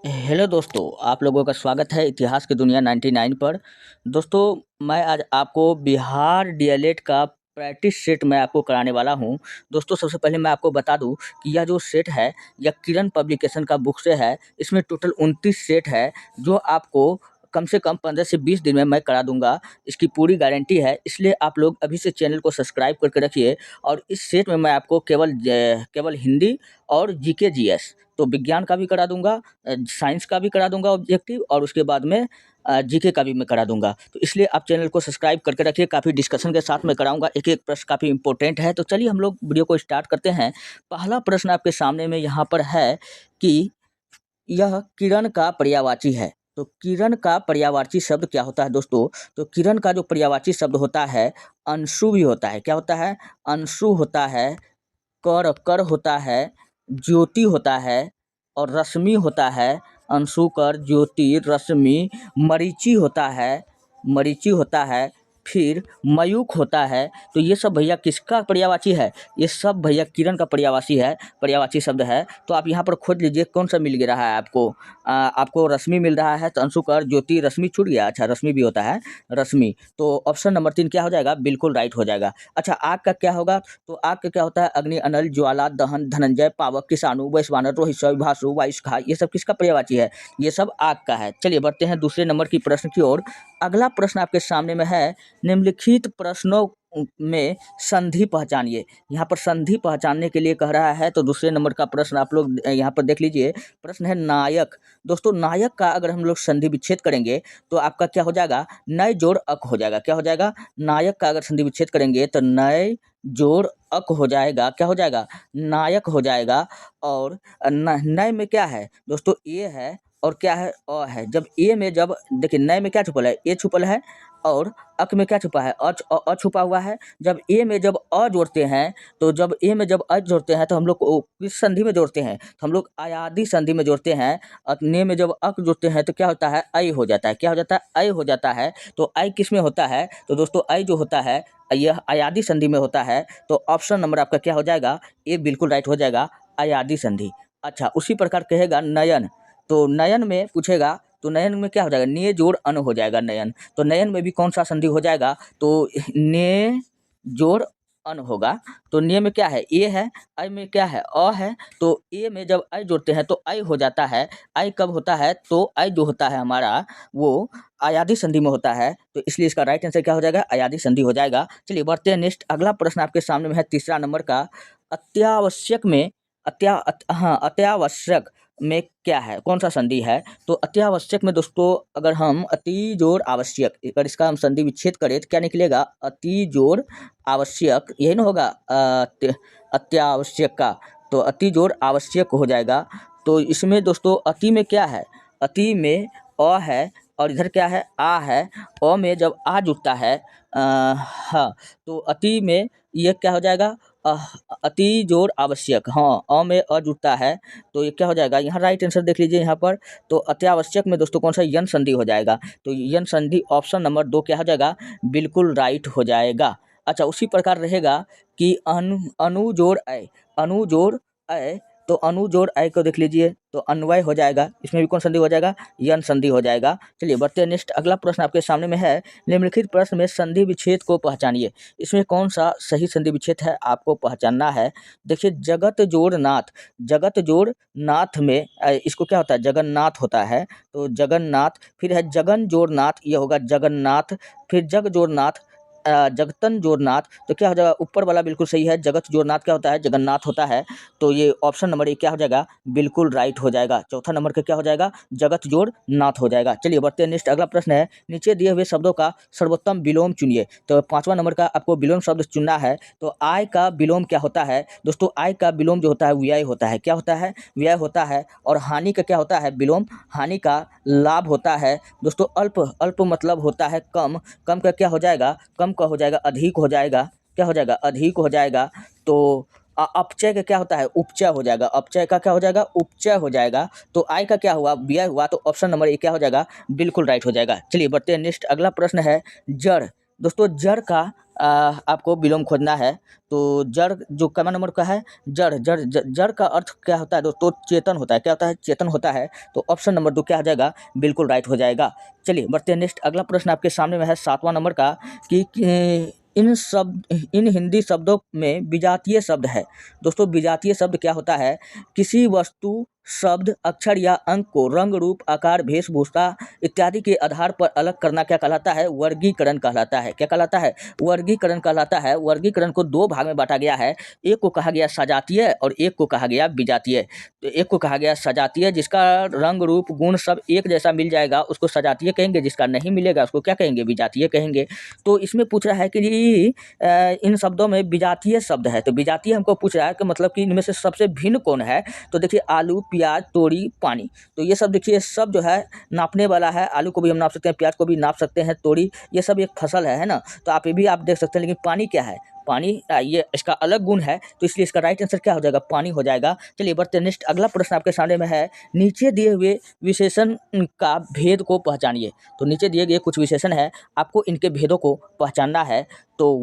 Hello दोस्तों, आप लोगों का स्वागत है इतिहास की दुनिया 99 पर। दोस्तों, मैं आज आपको बिहार डीएलएड का प्रैक्टिस सेट मैं आपको कराने वाला हूं। दोस्तों, सबसे पहले मैं आपको बता दूं कि यह जो सेट है, यह किरण पब्लिकेशन का बुक से है। इसमें टोटल 29 सेट है, जो आपको कम से कम 15 से 20 दिन में मैं करा दूंगा। इसकी पूरी गारंटी है, इसलिए आप लोग अभी से चैनल को सब्सक्राइब करके रखिए। और इस सेट में मैं आपको केवल हिंदी और जीके जीएस, तो विज्ञान का भी करा दूंगा, साइंस का भी करा दूंगा ऑब्जेक्टिव, और उसके बाद में जीके का भी मैं करा दूंगा। तो इसलिए आप चैनल को सब्सक्राइब करके रखिए। काफ़ी डिस्कशन के साथ मैं कराऊंगा, एक एक प्रश्न काफ़ी इंपॉर्टेंट है। तो चलिए हम लोग वीडियो को स्टार्ट करते हैं। पहला प्रश्न आपके सामने में यहाँ पर है कि यह किरण का पर्यायवाची है। तो किरण का पर्यायवाची शब्द क्या होता है दोस्तों? तो किरण का जो पर्यायवाची शब्द होता है, अंशु भी होता है। क्या होता है? अंशु होता है, कर कर होता है, ज्योति होता है, और रश्मि होता है। अंशुकर, ज्योति, रश्मि, मरीचि होता है, मरीचि होता है, फिर मयूख होता है। तो ये सब भैया किसका पर्यायवाची है? ये सब भैया किरण का पर्यायवाची शब्द है। तो आप यहाँ पर खोज लीजिए कौन सा मिल रहा है आपको। आपको रश्मि मिल रहा है, तो अंशुकर, ज्योति, रश्मि छूट गया। अच्छा, रश्मि भी होता है, रश्मि। तो ऑप्शन नंबर 3 क्या हो जाएगा? बिल्कुल राइट हो जाएगा। अच्छा, आग का क्या होगा? तो आग का क्या होता है? अग्नि, अनल, ज्वाला, दहन, धनंजय, पावक, किसानु, वैश्वानर, रोहित, भासु, वायुष्खा। ये सब किसका पर्यायवाची है? ये सब आग का है। चलिए बढ़ते हैं दूसरे नंबर की प्रश्न की ओर। अगला प्रश्न आपके सामने में है, निम्नलिखित प्रश्नों में संधि पहचानिए। यहाँ पर संधि पहचानने के लिए कह रहा है। तो दूसरे नंबर का प्रश्न आप लोग यहाँ पर देख लीजिए। प्रश्न है नायक। दोस्तों, नायक का अगर हम लोग संधि विच्छेद करेंगे तो आपका क्या हो जाएगा? नय जोड़ अक हो जाएगा। क्या हो जाएगा? नायक का अगर संधि विच्छेद करेंगे तो नय जोड़ अक हो जाएगा। क्या हो जाएगा? नायक हो जाएगा। और नय में क्या है दोस्तों? ए है, और क्या है? अ है। जब ए में, जब देखिए नय में क्या छुपल है? ए छुपल है, और अक में क्या छुपा है? अ छुपा हुआ है। जब ए में जब अ जोड़ते हैं, तो जब ए में जब अ जोड़ते हैं तो हम लोग किस संधि में जोड़ते हैं? तो हम लोग अयादी संधि में जोड़ते हैं। ने में जब अक जोड़ते हैं तो क्या होता है? ऐ हो जाता है। क्या हो जाता है? ऐ हो जाता है। तो ऐ किस में होता है? तो दोस्तों, ऐ जो होता है, यह अयादी संधि में होता है। तो ऑप्शन नंबर आपका क्या हो जाएगा? ए बिल्कुल राइट हो जाएगा, अयादी संधि। अच्छा, उसी प्रकार कहेगा नयन। तो नयन में पूछेगा, तो नयन में क्या हो जाएगा? ने जोड़ अन हो जाएगा, नयन। तो नयन में भी कौन सा संधि हो जाएगा? तो ने जोड़ अन होगा। तो ने में क्या है? ए है, ऐ में क्या है? अ है। तो ए में जब ऐ जोड़ते हैं तो ऐ हो जाता है। ऐ कब होता है? तो ऐ जो होता है हमारा, वो अयादी संधि में होता है। तो इसलिए इसका राइट आंसर क्या हो जाएगा? अयादी संधि हो जाएगा। चलिए बढ़ते हैं नेक्स्ट। अगला प्रश्न आपके सामने में है तीसरा नंबर का। अत्यावश्यक में अत्यावश्यक में क्या है? कौन सा संधि है? तो अत्यावश्यक में दोस्तों, अगर हम अति जोड़ आवश्यक, अगर इसका हम संधि विच्छेद करें तो क्या निकलेगा? अति जोड़ आवश्यक, यही ना होगा अत्यावश्यक का। तो अति जोड़ आवश्यक हो जाएगा। तो इसमें दोस्तों अति में क्या है? अति में अ है, और इधर क्या है? आ है। अ में जब आ जुड़ता है, हाँ, तो अति में ये क्या हो जाएगा? अति जोड़ आवश्यक। हाँ, अ में अ जुड़ता है, तो ये क्या हो जाएगा? यहाँ राइट आंसर देख लीजिए यहाँ पर। तो अत्यावश्यक में दोस्तों कौन सा? यन संधि हो जाएगा। तो यन संधि ऑप्शन नंबर 2 क्या हो जाएगा? बिल्कुल राइट हो जाएगा। अच्छा, उसी प्रकार रहेगा कि अनु जोड़ ऐ, अनु जोड़ ऐ। तो अनु जोड़ ऐ को देख लीजिए, तो अन्वय हो जाएगा। इसमें भी कौन संधि हो जाएगा? यन संधि हो जाएगा। चलिए बढ़ते हैं नेक्स्ट। अगला प्रश्न आपके सामने में है, निम्नलिखित प्रश्न में संधि विच्छेद को पहचानिए। इसमें कौन सा सही संधि विच्छेद है आपको पहचानना है। देखिए, जगत जोड़ नाथ, जगत जोड़ नाथ में इसको क्या होता है? जगन्नाथ होता है। तो जगन्नाथ, फिर है जगन जोड़ नाथ, ये होगा जगन्नाथ। फिर जग जोड़ नाथ, जगतन जोड़नाथ। तो क्या हो जाएगा? ऊपर वाला बिल्कुल सही है। जगत जोड़नाथ क्या होता है? जगन्नाथ होता है। तो ये ऑप्शन नंबर 1 क्या हो जाएगा? बिल्कुल राइट हो जाएगा। चौथा नंबर का क्या हो जाएगा? जगत जोड़ नाथ हो जाएगा। चलिए बढ़ते हैं नेक्स्ट। अगला प्रश्न है, नीचे दिए हुए शब्दों का सर्वोत्तम विलोम चुनिए। तो 5वां नंबर का आपको विलोम शब्द चुनना है। तो आय का विलोम क्या होता है दोस्तों? आय का विलोम जो होता है, व्यय होता है। क्या होता है? व्यय होता है। और हानि का क्या होता है? विलोम। हानि का लाभ होता है दोस्तों। अल्प, अल्प मतलब होता है कम। कम का क्या हो जाएगा? कम का हो जाएगा अधिक हो जाएगा। क्या हो जाएगा? अधिक हो जाएगा। तो अपचय का क्या होता है? उपचय हो जाएगा। अपचय का क्या हो जाएगा? उपचय हो जाएगा। तो आय का क्या हुआ? व्यय हुआ। तो ऑप्शन नंबर 1 क्या हो जाएगा? बिल्कुल राइट हो जाएगा। चलिए बढ़ते हैं नेक्स्ट। अगला प्रश्न है, जड़। दोस्तों जड़ का आपको विलोम खोजना है। तो जड़ जो कमा नंबर का है, जड़ का अर्थ क्या होता है दोस्तों? चेतन होता है। क्या होता है? चेतन होता है। तो ऑप्शन नंबर 2 क्या हो जाएगा? बिल्कुल राइट हो जाएगा। चलिए बढ़ते हैं नेक्स्ट। अगला प्रश्न आपके सामने में है 7वां नंबर का कि इन हिंदी शब्दों में विजातीय शब्द है। दोस्तों विजातीय शब्द क्या होता है? किसी वस्तु, शब्द, अक्षर या अंक को रंग, रूप, आकार, वेशभूषा इत्यादि के आधार पर अलग करना क्या कहलाता है? वर्गीकरण कहलाता है। क्या कहलाता है? वर्गीकरण कहलाता है। वर्गीकरण को 2 भाग में बांटा गया है। एक को कहा गया सजातीय और एक को कहा गया विजातीय। तो एक को कहा गया सजातीय, जिसका रंग, रूप, गुण सब एक जैसा मिल जाएगा उसको सजातीय कहेंगे, जिसका नहीं मिलेगा उसको क्या कहेंगे? विजातीय कहेंगे। तो इसमें पूछ रहा है कि इन शब्दों में विजातीय शब्द है। तो विजातीय हमको पूछ रहा है कि मतलब कि इनमें से सबसे भिन्न कौन है? तो देखिए आलू, प्याज, तोरी, पानी। तो ये सब देखिए सब जो है नापने वाला है। आलू को भी हम नाप सकते हैं, प्याज को भी नाप सकते हैं, तोरी ये सब एक फसल है ना? तो आप ये भी आप देख सकते हैं। लेकिन पानी क्या है? पानी ये इसका अलग गुण है, तो इसलिए इसका राइट आंसर क्या हो जाएगा? पानी हो जाएगा। चलिए बढ़ते नेक्स्ट। अगला प्रश्न आपके सामने में है, नीचे दिए हुए विशेषण का भेद को पहचानिए। तो नीचे दिए गए कुछ विशेषण है, आपको इनके भेदों को पहचानना है। तो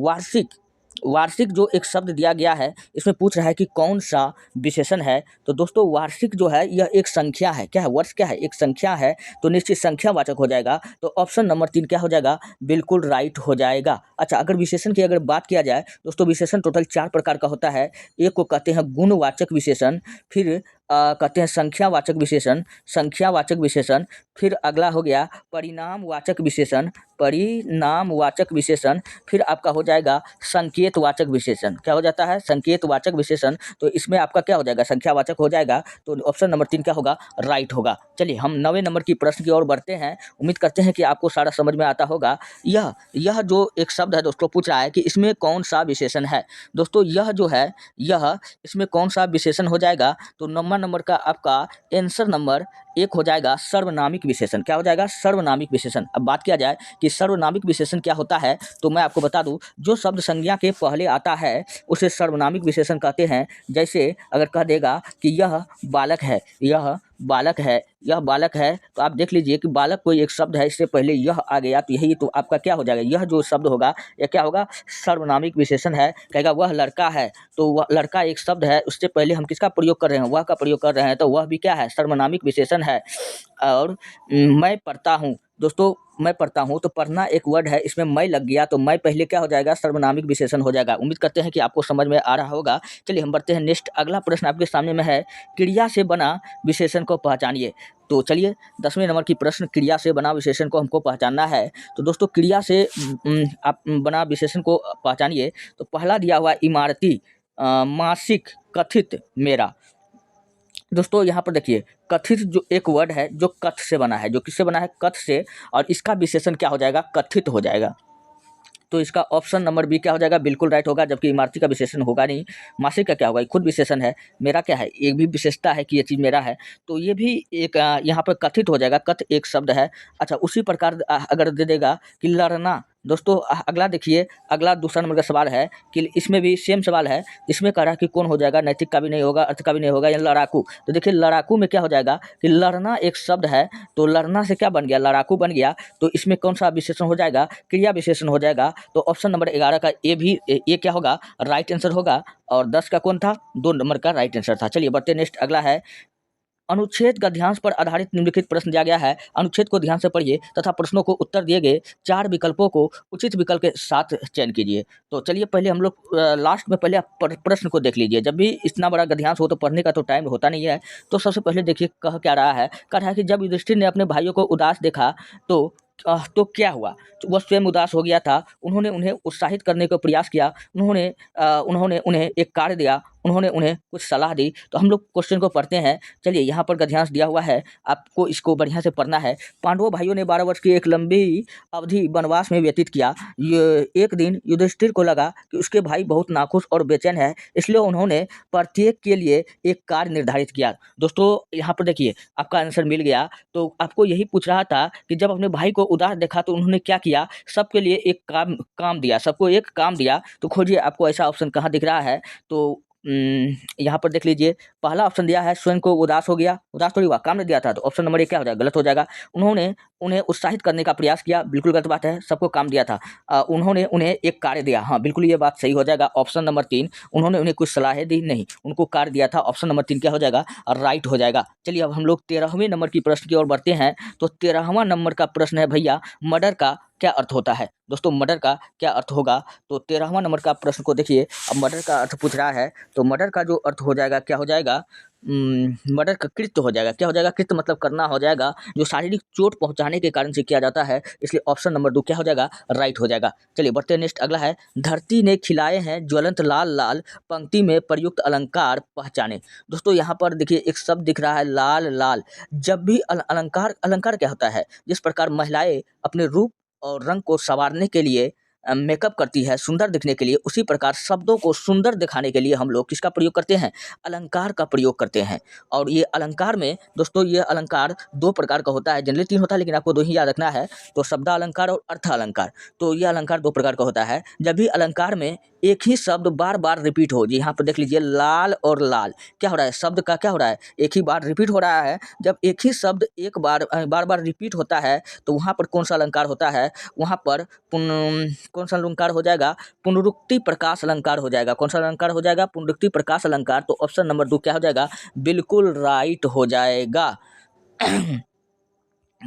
वार्षिक जो एक शब्द दिया गया है, इसमें पूछ रहा है कि कौन सा विशेषण है? तो दोस्तों वार्षिक जो है यह एक संख्या है। क्या है? वर्ष क्या है? एक संख्या है। तो निश्चित संख्यावाचक हो जाएगा। तो ऑप्शन नंबर 3 क्या हो जाएगा? बिल्कुल राइट हो जाएगा। अच्छा, अगर विशेषण की अगर बात किया जाए दोस्तों, विशेषण टोटल 4 प्रकार का होता है। एक को कहते हैं गुणवाचक विशेषण, फिर कहते हैं संख्यावाचक विशेषण, फिर अगला हो गया परिणामवाचक विशेषण, फिर आपका हो जाएगा संकेतवाचक विशेषण। क्या हो जाता है? संकेतवाचक विशेषण। तो इसमें आपका क्या हो जाएगा? संख्यावाचक हो जाएगा। तो ऑप्शन नंबर 3 क्या होगा? राइट होगा। चलिए हम 9वें नंबर की प्रश्न की ओर बढ़ते हैं। उम्मीद करते हैं कि आपको सारा समझ में आता होगा। यह जो एक शब्द है दोस्तों, पूछ रहा है कि इसमें कौन सा विशेषण है। दोस्तों यह जो है यह इसमें कौन सा विशेषण हो जाएगा? तो 9वां नंबर का आपका आंसर नंबर 1 हो जाएगा सर्वनामिक विशेषण। क्या हो जाएगा? सर्वनामिक विशेषण। अब बात किया जाए कि सर्वनामिक विशेषण क्या होता है, तो मैं आपको बता दूं, जो शब्द संज्ञा के पहले आता है उसे सर्वनामिक विशेषण कहते हैं। जैसे अगर कह देगा कि यह बालक है, तो आप देख लीजिए कि बालक कोई एक शब्द है, इससे पहले यह आ गया, तो यही तो आपका क्या हो जाएगा? यह जो शब्द होगा यह क्या होगा? सर्वनामिक विशेषण है। कहेगा वह लड़का है, तो वह लड़का एक शब्द है, उससे पहले हम किसका प्रयोग कर रहे हैं? वह का प्रयोग कर रहे हैं, तो वह भी क्या है? सर्वनामिक विशेषण है। और मैं पढ़ता हूँ दोस्तों, मैं पढ़ता हूँ, तो पढ़ना एक वर्ड है, इसमें मैं लग गया, तो मैं पहले क्या हो जाएगा? सर्वनामिक विशेषण हो जाएगा। उम्मीद करते हैं कि आपको समझ में आ रहा होगा। चलिए हम बढ़ते हैं नेक्स्ट। अगला प्रश्न आपके सामने में है, क्रिया से बना विशेषण को पहचानिए। तो चलिए 10वें नंबर की प्रश्न, क्रिया से बना विशेषण को हमको पहचानना है। तो दोस्तों क्रिया से आप बना विशेषण को पहचानिए। तो पहला दिया हुआ इमारती, मासिक, कथित, मेरा। दोस्तों यहाँ पर देखिए कथित जो एक वर्ड है जो कथ से बना है, जो किससे बना है? कथ से। और इसका विशेषण क्या हो जाएगा? कथित हो जाएगा। तो इसका ऑप्शन नंबर बी क्या हो जाएगा? बिल्कुल राइट होगा। जबकि इमारती का विशेषण होगा नहीं। मासिक का क्या होगा? खुद विशेषण है। मेरा क्या है? एक भी विशेषता है कि ये चीज़ मेरा है, तो ये भी एक यहाँ पर कथित हो जाएगा। कथ एक शब्द है। अच्छा, उसी प्रकार अगर दे देगा कि लड़ना। दोस्तों अगला देखिए, अगला दूसरा नंबर का सवाल है कि इसमें भी सेम सवाल है। इसमें कह रहा है कि कौन हो जाएगा? नैतिक का भी नहीं होगा, अर्थ का भी नहीं होगा, या लड़ाकू। तो देखिए लड़ाकू में क्या हो जाएगा कि लड़ना एक शब्द है, तो लड़ना से क्या बन गया? लड़ाकू बन गया। तो इसमें कौन सा विशेषण हो जाएगा? क्रिया विशेषण हो जाएगा। तो ऑप्शन नंबर 11 का ये क्या होगा? राइट आंसर होगा। और 10 का कौन था? 2 नंबर का राइट आंसर था। चलिए बढ़ते नेक्स्ट। अगला है, अनुच्छेद गद्यांश पर आधारित निम्नलिखित प्रश्न दिया गया है। अनुच्छेद को ध्यान से पढ़िए तथा प्रश्नों को उत्तर दिए गए 4 विकल्पों को उचित विकल्प के साथ चयन कीजिए। तो चलिए पहले हम लोग लास्ट में पहले आप प्रश्न को देख लीजिए। जब भी इतना बड़ा गद्यांश हो तो पढ़ने का तो टाइम होता नहीं है। तो सबसे पहले देखिए कह क्या रहा है। कह रहा है कि जब युधिष्ठिर ने अपने भाइयों को उदास देखा तो क्या हुआ? तो वह स्वयं उदास हो गया था। उन्होंने उन्हें उत्साहित करने का प्रयास किया। उन्होंने उन्हें एक कार्य दिया। उन्होंने उन्हें कुछ सलाह दी। तो हम लोग क्वेश्चन को पढ़ते हैं। चलिए यहाँ पर गद्यांश दिया हुआ है, आपको इसको बढ़िया से पढ़ना है। पांडवों भाइयों ने 12 वर्ष की एक लंबी अवधि वनवास में व्यतीत किया। एक दिन युधिष्ठिर को लगा कि उसके भाई बहुत नाखुश और बेचैन है, इसलिए उन्होंने प्रत्येक के लिए एक कार्य निर्धारित किया। दोस्तों यहाँ पर देखिए आपका आंसर मिल गया। तो आपको यही पूछ रहा था कि जब अपने भाई को उदास देखा तो उन्होंने क्या किया? सबके लिए एक काम दिया, सबको एक काम दिया। तो खोजिए आपको ऐसा ऑप्शन कहाँ दिख रहा है? तो यहाँ पर देख लीजिए, पहला ऑप्शन दिया है स्वयं को उदास हो गया, उदास थोड़ी हुआ, काम ने दिया था। तो ऑप्शन नंबर 1 क्या हो जाएगा? गलत हो जाएगा। उन्होंने उन्हें उत्साहित करने का प्रयास किया, बिल्कुल गलत बात है, सबको काम दिया था। उन्होंने उन्हें एक कार्य दिया, हाँ बिल्कुल ये बात सही हो जाएगा। ऑप्शन नंबर 3, उन्होंने उन्हें कुछ सलाहें दी, नहीं, उनको कार्य दिया था। ऑप्शन नंबर 3 क्या हो जाएगा, राइट हो जाएगा। चलिए अब हम लोग 13वें नंबर की प्रश्न की ओर बढ़ते हैं। तो 13वां नंबर का प्रश्न है भैया, मर्डर का क्या अर्थ होता है। दोस्तों मर्डर का क्या अर्थ होगा, तो 13वां नंबर का प्रश्न को देखिए। अब मर्डर का अर्थ पूछ रहा है, तो मर्डर का जो अर्थ हो जाएगा क्या हो जाएगा, मर्डर का कृत्य हो जाएगा। क्या हो जाएगा, कृत्य मतलब करना हो जाएगा, जो शारीरिक चोट पहुंचाने के कारण से किया जाता है, इसलिए ऑप्शन नंबर 2 क्या हो जाएगा, राइट हो जाएगा। चलिए बढ़ते हैं नेक्स्ट, अगला है, धरती ने खिलाए हैं ज्वलंत लाल लाल, पंक्ति में प्रयुक्त अलंकार पहचाने। दोस्तों यहाँ पर देखिए एक शब्द दिख रहा है लाल लाल। जब भी अलंकार, अलंकार क्या होता है, जिस प्रकार महिलाएं अपने रूप और रंग को संवारने के लिए मेकअप करती है सुंदर दिखने के लिए, उसी प्रकार शब्दों को सुंदर दिखाने के लिए हम लोग किसका प्रयोग करते हैं, अलंकार का प्रयोग करते हैं। और ये अलंकार में दोस्तों, ये अलंकार 2 प्रकार का होता है, जनरली 3 होता है लेकिन आपको 2 ही याद रखना है। तो शब्दालंकार और अर्थ अलंकार। तो ये अलंकार 2 प्रकार का होता है। जब भी अलंकार में एक ही शब्द बार बार रिपीट हो, जी यहाँ पर देख लीजिए लाल और लाल, क्या हो रहा है, शब्द का क्या हो रहा है, एक ही बार रिपीट हो रहा है। जब एक ही शब्द एक बार बार रिपीट होता है तो वहाँ पर कौन सा अलंकार होता है, वहाँ पर कौन सा अलंकार हो जाएगा, पुनरुक्ति प्रकाश अलंकार हो जाएगा। कौन सा अलंकार हो जाएगा, पुनरुक्ति प्रकाश अलंकार। तो ऑप्शन नंबर 2 क्या हो जाएगा, बिल्कुल राइट हो जाएगा।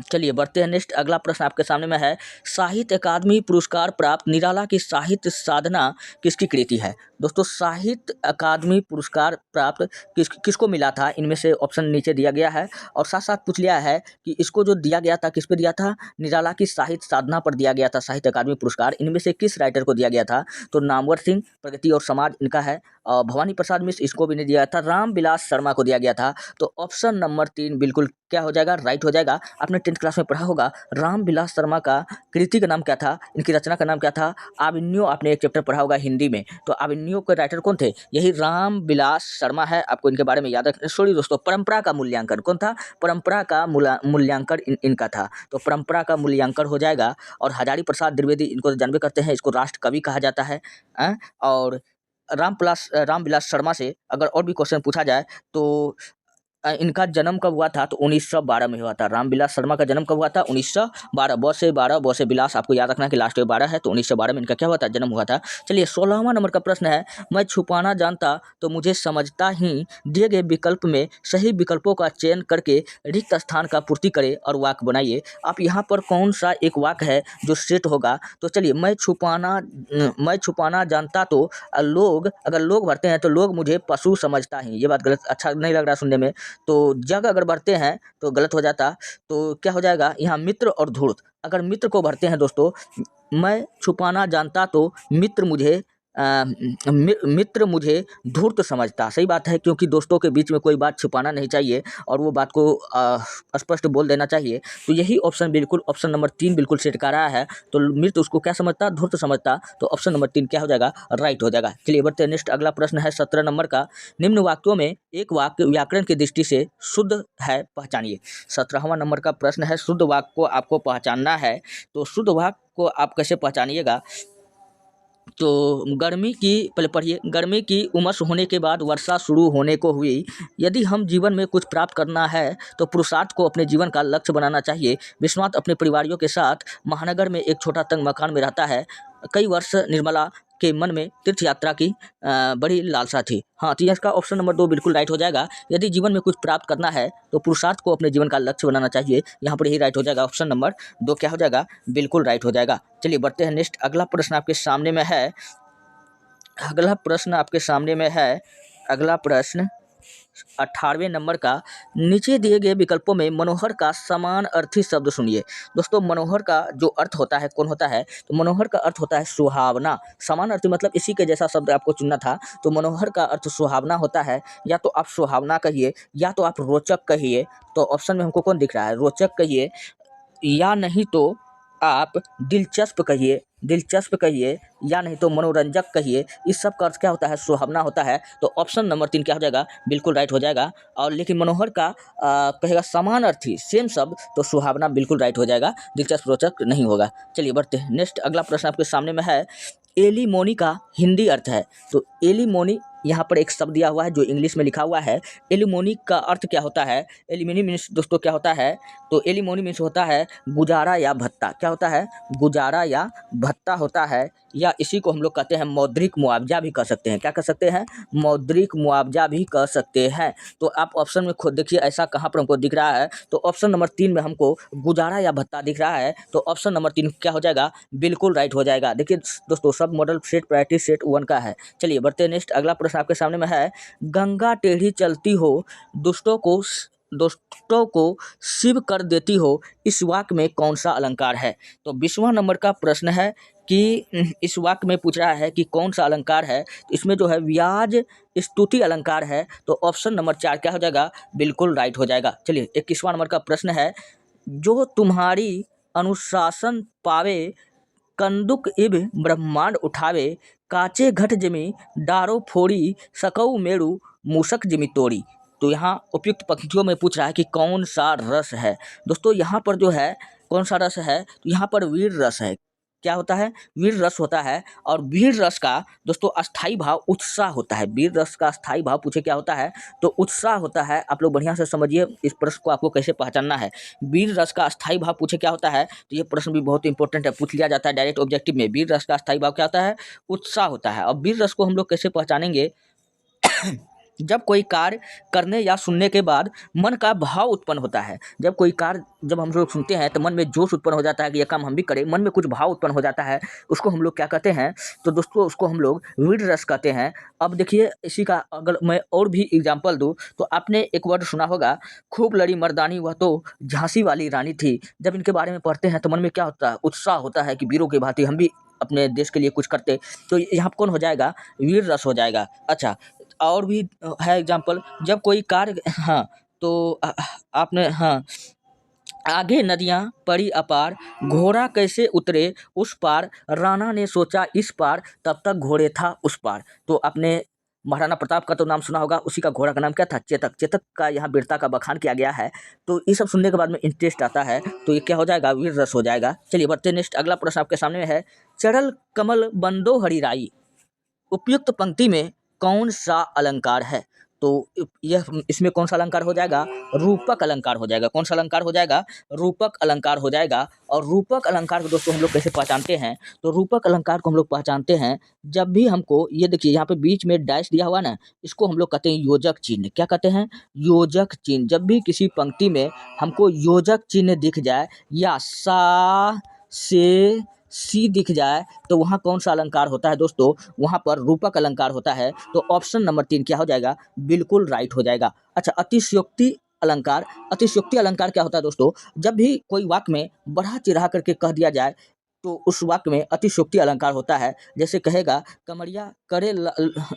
चलिए बढ़ते हैं नेक्स्ट, अगला प्रश्न आपके सामने में है, साहित्य अकादमी पुरस्कार प्राप्त निराला की साहित्य साधना किसकी कृति है। दोस्तों साहित्य अकादमी पुरस्कार प्राप्त किसको मिला था, इनमें से ऑप्शन नीचे दिया गया है, और साथ साथ पूछ लिया है कि इसको जो दिया गया था किस पे दिया था, निराला की साहित्य साधना पर दिया गया था साहित्य अकादमी पुरस्कार। इनमें से किस राइटर को दिया गया था, तो नामवर सिंह, प्रगति और समाज इनका है, और भवानी प्रसाद मिश्र इसको भी नहीं दिया था, रामविलास शर्मा को दिया गया था। तो ऑप्शन नंबर 3 बिल्कुल क्या हो जाएगा, राइट हो जाएगा। आपने 10th क्लास में पढ़ा होगा, रामविलास शर्मा का कृति का नाम क्या था, इनकी रचना का नाम क्या था, आविन्यो। आपने एक चैप्टर पढ़ा होगा हिंदी में, तो आविन्यो के राइटर कौन थे, यही रामविलास शर्मा है। आपको इनके बारे में याद रखना। सॉरी दोस्तों, परंपरा का मूल्यांकन कौन था, परंपरा का मूल्यांकन इनका था, तो परंपरा का मूल्यांकन हो जाएगा। और हजारी प्रसाद द्विवेदी, इनको तो जानबे करते हैं, इसको राष्ट्र कवि कहा जाता है। और रामविलास शर्मा से अगर और भी क्वेश्चन पूछा जाए तो इनका जन्म कब हुआ था, तो 1912 में हुआ था। रामविलास शर्मा का जन्म कब हुआ था, 1912। ब से विलास, आपको याद रखना कि लास्ट में 12 है, तो 1912 में इनका क्या हुआ था, जन्म हुआ था। चलिए 16वां नंबर का प्रश्न है, मैं छुपाना जानता तो मुझे समझता ही, दिए गए विकल्प में सही विकल्पों का चयन करके रिक्त स्थान का पूर्ति करे और वाक्य बनाइए। आप यहाँ पर कौन सा एक वाक्य है जो सेट होगा, तो चलिए मैं छुपाना जानता तो लोग, अगर लोग भरते हैं तो लोग मुझे पशु समझता ही, ये बात गलत, अच्छा नहीं लग रहा सुनने में। तो जग अगर भरते हैं तो गलत हो जाता, तो क्या हो जाएगा यहाँ, मित्र और धूर्त। अगर मित्र को भरते हैं दोस्तों, मैं छुपाना जानता तो मित्र मुझे धूर्त समझता, सही बात है, क्योंकि दोस्तों के बीच में कोई बात छुपाना नहीं चाहिए और वो बात को स्पष्ट बोल देना चाहिए। तो यही ऑप्शन बिल्कुल, ऑप्शन नंबर 3 बिल्कुल सेट कर रहा है। तो मित्र उसको क्या समझता, धूर्त समझता, तो ऑप्शन नंबर 3 क्या हो जाएगा, राइट हो जाएगा। चलिए बढ़ते हैं नेक्स्ट, अगला प्रश्न है 17 नंबर का, निम्न वाक्यों में एक वाक्य व्याकरण की दृष्टि से शुद्ध है, पहचानिए। 17वां नंबर का प्रश्न है, शुद्ध वाक्य को आपको पहचानना है। तो शुद्ध वाक्य को आप कैसे पहचानिएगा, तो गर्मी की, पहले पढ़िए, गर्मी की उमस होने के बाद वर्षा शुरू होने को हुई। यदि हम जीवन में कुछ प्राप्त करना है तो पुरुषार्थ को अपने जीवन का लक्ष्य बनाना चाहिए। विश्वनाथ अपने परिवारियों के साथ महानगर में एक छोटा तंग मकान में रहता है। कई वर्ष निर्मला के मन में तीर्थ यात्रा की बड़ी लालसा थी। हाँ, तो इसका ऑप्शन नंबर 2 बिल्कुल राइट हो जाएगा। यदि जीवन में कुछ प्राप्त करना है तो पुरुषार्थ को अपने जीवन का लक्ष्य बनाना चाहिए, यहाँ पर यही राइट हो जाएगा। ऑप्शन नंबर 2 क्या हो जाएगा, बिल्कुल राइट हो जाएगा। चलिए बढ़ते हैं नेक्स्ट, अगला प्रश्न आपके सामने में है, अगला प्रश्न 18वें नंबर का, नीचे दिए गए विकल्पों में मनोहर का समान अर्थी शब्द सुनिए। दोस्तों मनोहर का जो अर्थ होता है कौन होता है, तो मनोहर का अर्थ होता है सुहावना। समान अर्थी मतलब इसी के जैसा शब्द आपको चुनना था, तो मनोहर का अर्थ सुहावना होता है। या तो आप सुहावना कहिए या तो आप रोचक कहिए। तो ऑप्शन में हमको कौन दिख रहा है, रोचक कहिए, या नहीं तो आप दिलचस्प कहिए, या नहीं तो मनोरंजक कहिए। इस सब का अर्थ क्या होता है, सुहावना होता है। तो ऑप्शन नंबर 3 क्या हो जाएगा, बिल्कुल राइट हो जाएगा। और लेकिन मनोहर का कहेगा समान अर्थी सेम शब्द, तो सुहावना बिल्कुल राइट हो जाएगा, दिलचस्प रोचक नहीं होगा। चलिए बढ़ते हैं नेक्स्ट, अगला प्रश्न आपके सामने में है, एलिमोनी का हिंदी अर्थ है। तो एलिमोनी यहाँ पर एक शब्द दिया हुआ है जो इंग्लिश में लिखा हुआ है। एलिमोनी का अर्थ क्या होता है? एलिमोनी मीन्स दोस्तों क्या होता है? तो एलिमोनी मीन्स होता है गुजारा या भत्ता। क्या होता है? गुजारा या भत्ता होता है, या इसी को हम लोग कहते हैं मौद्रिक मुआवजा भी कह सकते हैं। क्या कह सकते हैं? मौद्रिक मुआवजा भी कह सकते हैं। तो आप ऑप्शन में खुद देखिए ऐसा कहाँ पर हमको दिख रहा है, तो ऑप्शन नंबर 3 में हमको गुजारा या भत्ता दिख रहा है, तो ऑप्शन नंबर 3 क्या हो जाएगा? बिल्कुल राइट हो जाएगा। देखिए दोस्तों सब मॉडल सेट प्रायोरिटी सेट 1 का है। चलिए बढ़ते हैं नेक्स्ट, अगला प्रश्न आपके सामने में है, गंगा टेढ़ी चलती हो दोस्तों को शिव कर देती हो, इस वाक्य में कौन सा अलंकार है? तो 20वां नंबर का प्रश्न है कि इस वाक्य में पूछ रहा है कि कौन सा अलंकार है। तो इसमें जो है व्याज स्तुति अलंकार है, तो ऑप्शन नंबर 4 क्या हो जाएगा? बिल्कुल राइट हो जाएगा। चलिए 21वां नंबर का प्रश्न है, जो तुम्हारी अनुशासन पावे, कंदुक इब ब्रह्मांड उठावे, काचे घट जिमि डारो फोड़ी, सकऊ मेरु मूसक जिमि तोड़ी। तो यहाँ उपयुक्त पंक्तियों में पूछ रहा है कि कौन सा रस है। दोस्तों यहाँ पर जो है कौन सा रस है, तो यहाँ पर वीर रस है। क्या होता है? वीर रस होता है। और वीर रस का दोस्तों अस्थाई भाव उत्साह होता है। वीर रस का अस्थाई भाव पूछे क्या होता है, तो उत्साह होता है। आप लोग बढ़िया से समझिए इस प्रश्न को आपको कैसे पहचानना है। वीर रस का अस्थाई भाव पूछे क्या होता है, तो ये प्रश्न भी बहुत इंपॉर्टेंट है, पूछ लिया जाता है डायरेक्ट ऑब्जेक्टिव में। वीर रस का अस्थाई भाव क्या होता है? उत्साह होता है। और वीर रस को हम लोग कैसे पहचानेंगे? जब कोई कार्य करने या सुनने के बाद मन का भाव उत्पन्न होता है। जब कोई कार्य जब हम लोग सुनते हैं तो मन में जोश उत्पन्न हो जाता है कि यह काम हम भी करें, मन में कुछ भाव उत्पन्न हो जाता है, उसको हम लोग क्या कहते हैं? तो दोस्तों उसको हम लोग वीर रस कहते हैं। अब देखिए इसी का अगर मैं और भी एग्जाम्पल दूँ, तो आपने एक वर्ड सुना होगा, खूब लड़ी मर्दानी वह तो झांसी वाली रानी थी। जब इनके बारे में पढ़ते हैं तो मन में क्या होता है? उत्साह होता है कि वीरों की भांति हम भी अपने देश के लिए कुछ करते। तो यहाँ कौन हो जाएगा? वीर रस हो जाएगा। अच्छा, और भी है एग्जाम्पल, जब कोई कार्य, हाँ, तो आपने, हाँ, आगे नदियाँ पड़ी अपार, घोड़ा कैसे उतरे उस पार, राणा ने सोचा इस पार, तब तक घोड़े था उस पार। तो आपने महाराणा प्रताप का तो नाम सुना होगा, उसी का घोड़ा का नाम क्या था? चेतक। चेतक का यहाँ वीरता का बखान किया गया है। तो ये सब सुनने के बाद में इंटरेस्ट आता है, तो ये क्या हो जाएगा? वीर रस हो जाएगा। चलिए बढ़ते नेक्स्ट, अगला प्रश्न आपके सामने में है, चढ़ल कमल बंदो हरिराई, उपयुक्त पंक्ति में कौन सा अलंकार है? तो यह इसमें कौन सा अलंकार हो जाएगा? रूपक अलंकार हो जाएगा। कौन सा अलंकार हो जाएगा? रूपक अलंकार हो जाएगा। और रूपक अलंकार को दोस्तों हम लोग कैसे पहचानते हैं? तो रूपक अलंकार को हम लोग पहचानते हैं जब भी हमको, ये देखिए यहाँ पे बीच में डैश दिया हुआ ना, इसको हम लोग कहते हैं योजक चिन्ह। क्या कहते हैं? योजक चिन्ह। जब भी किसी पंक्ति में हमको योजक चिन्ह दिख जाए, या सा से सी दिख जाए, तो वहाँ कौन सा अलंकार होता है दोस्तों? वहाँ पर रूपक अलंकार होता है। तो ऑप्शन नंबर 3 क्या हो जाएगा? बिल्कुल राइट हो जाएगा। अच्छा, अतिशयोक्ति अलंकार। अतिशयोक्ति अलंकार क्या होता है दोस्तों? जब भी कोई वाक्य में बढ़ा चढ़ा करके कह दिया जाए, तो उस वाक्य में अतिशयोक्ति अलंकार होता है। जैसे कहेगा, कमरिया करे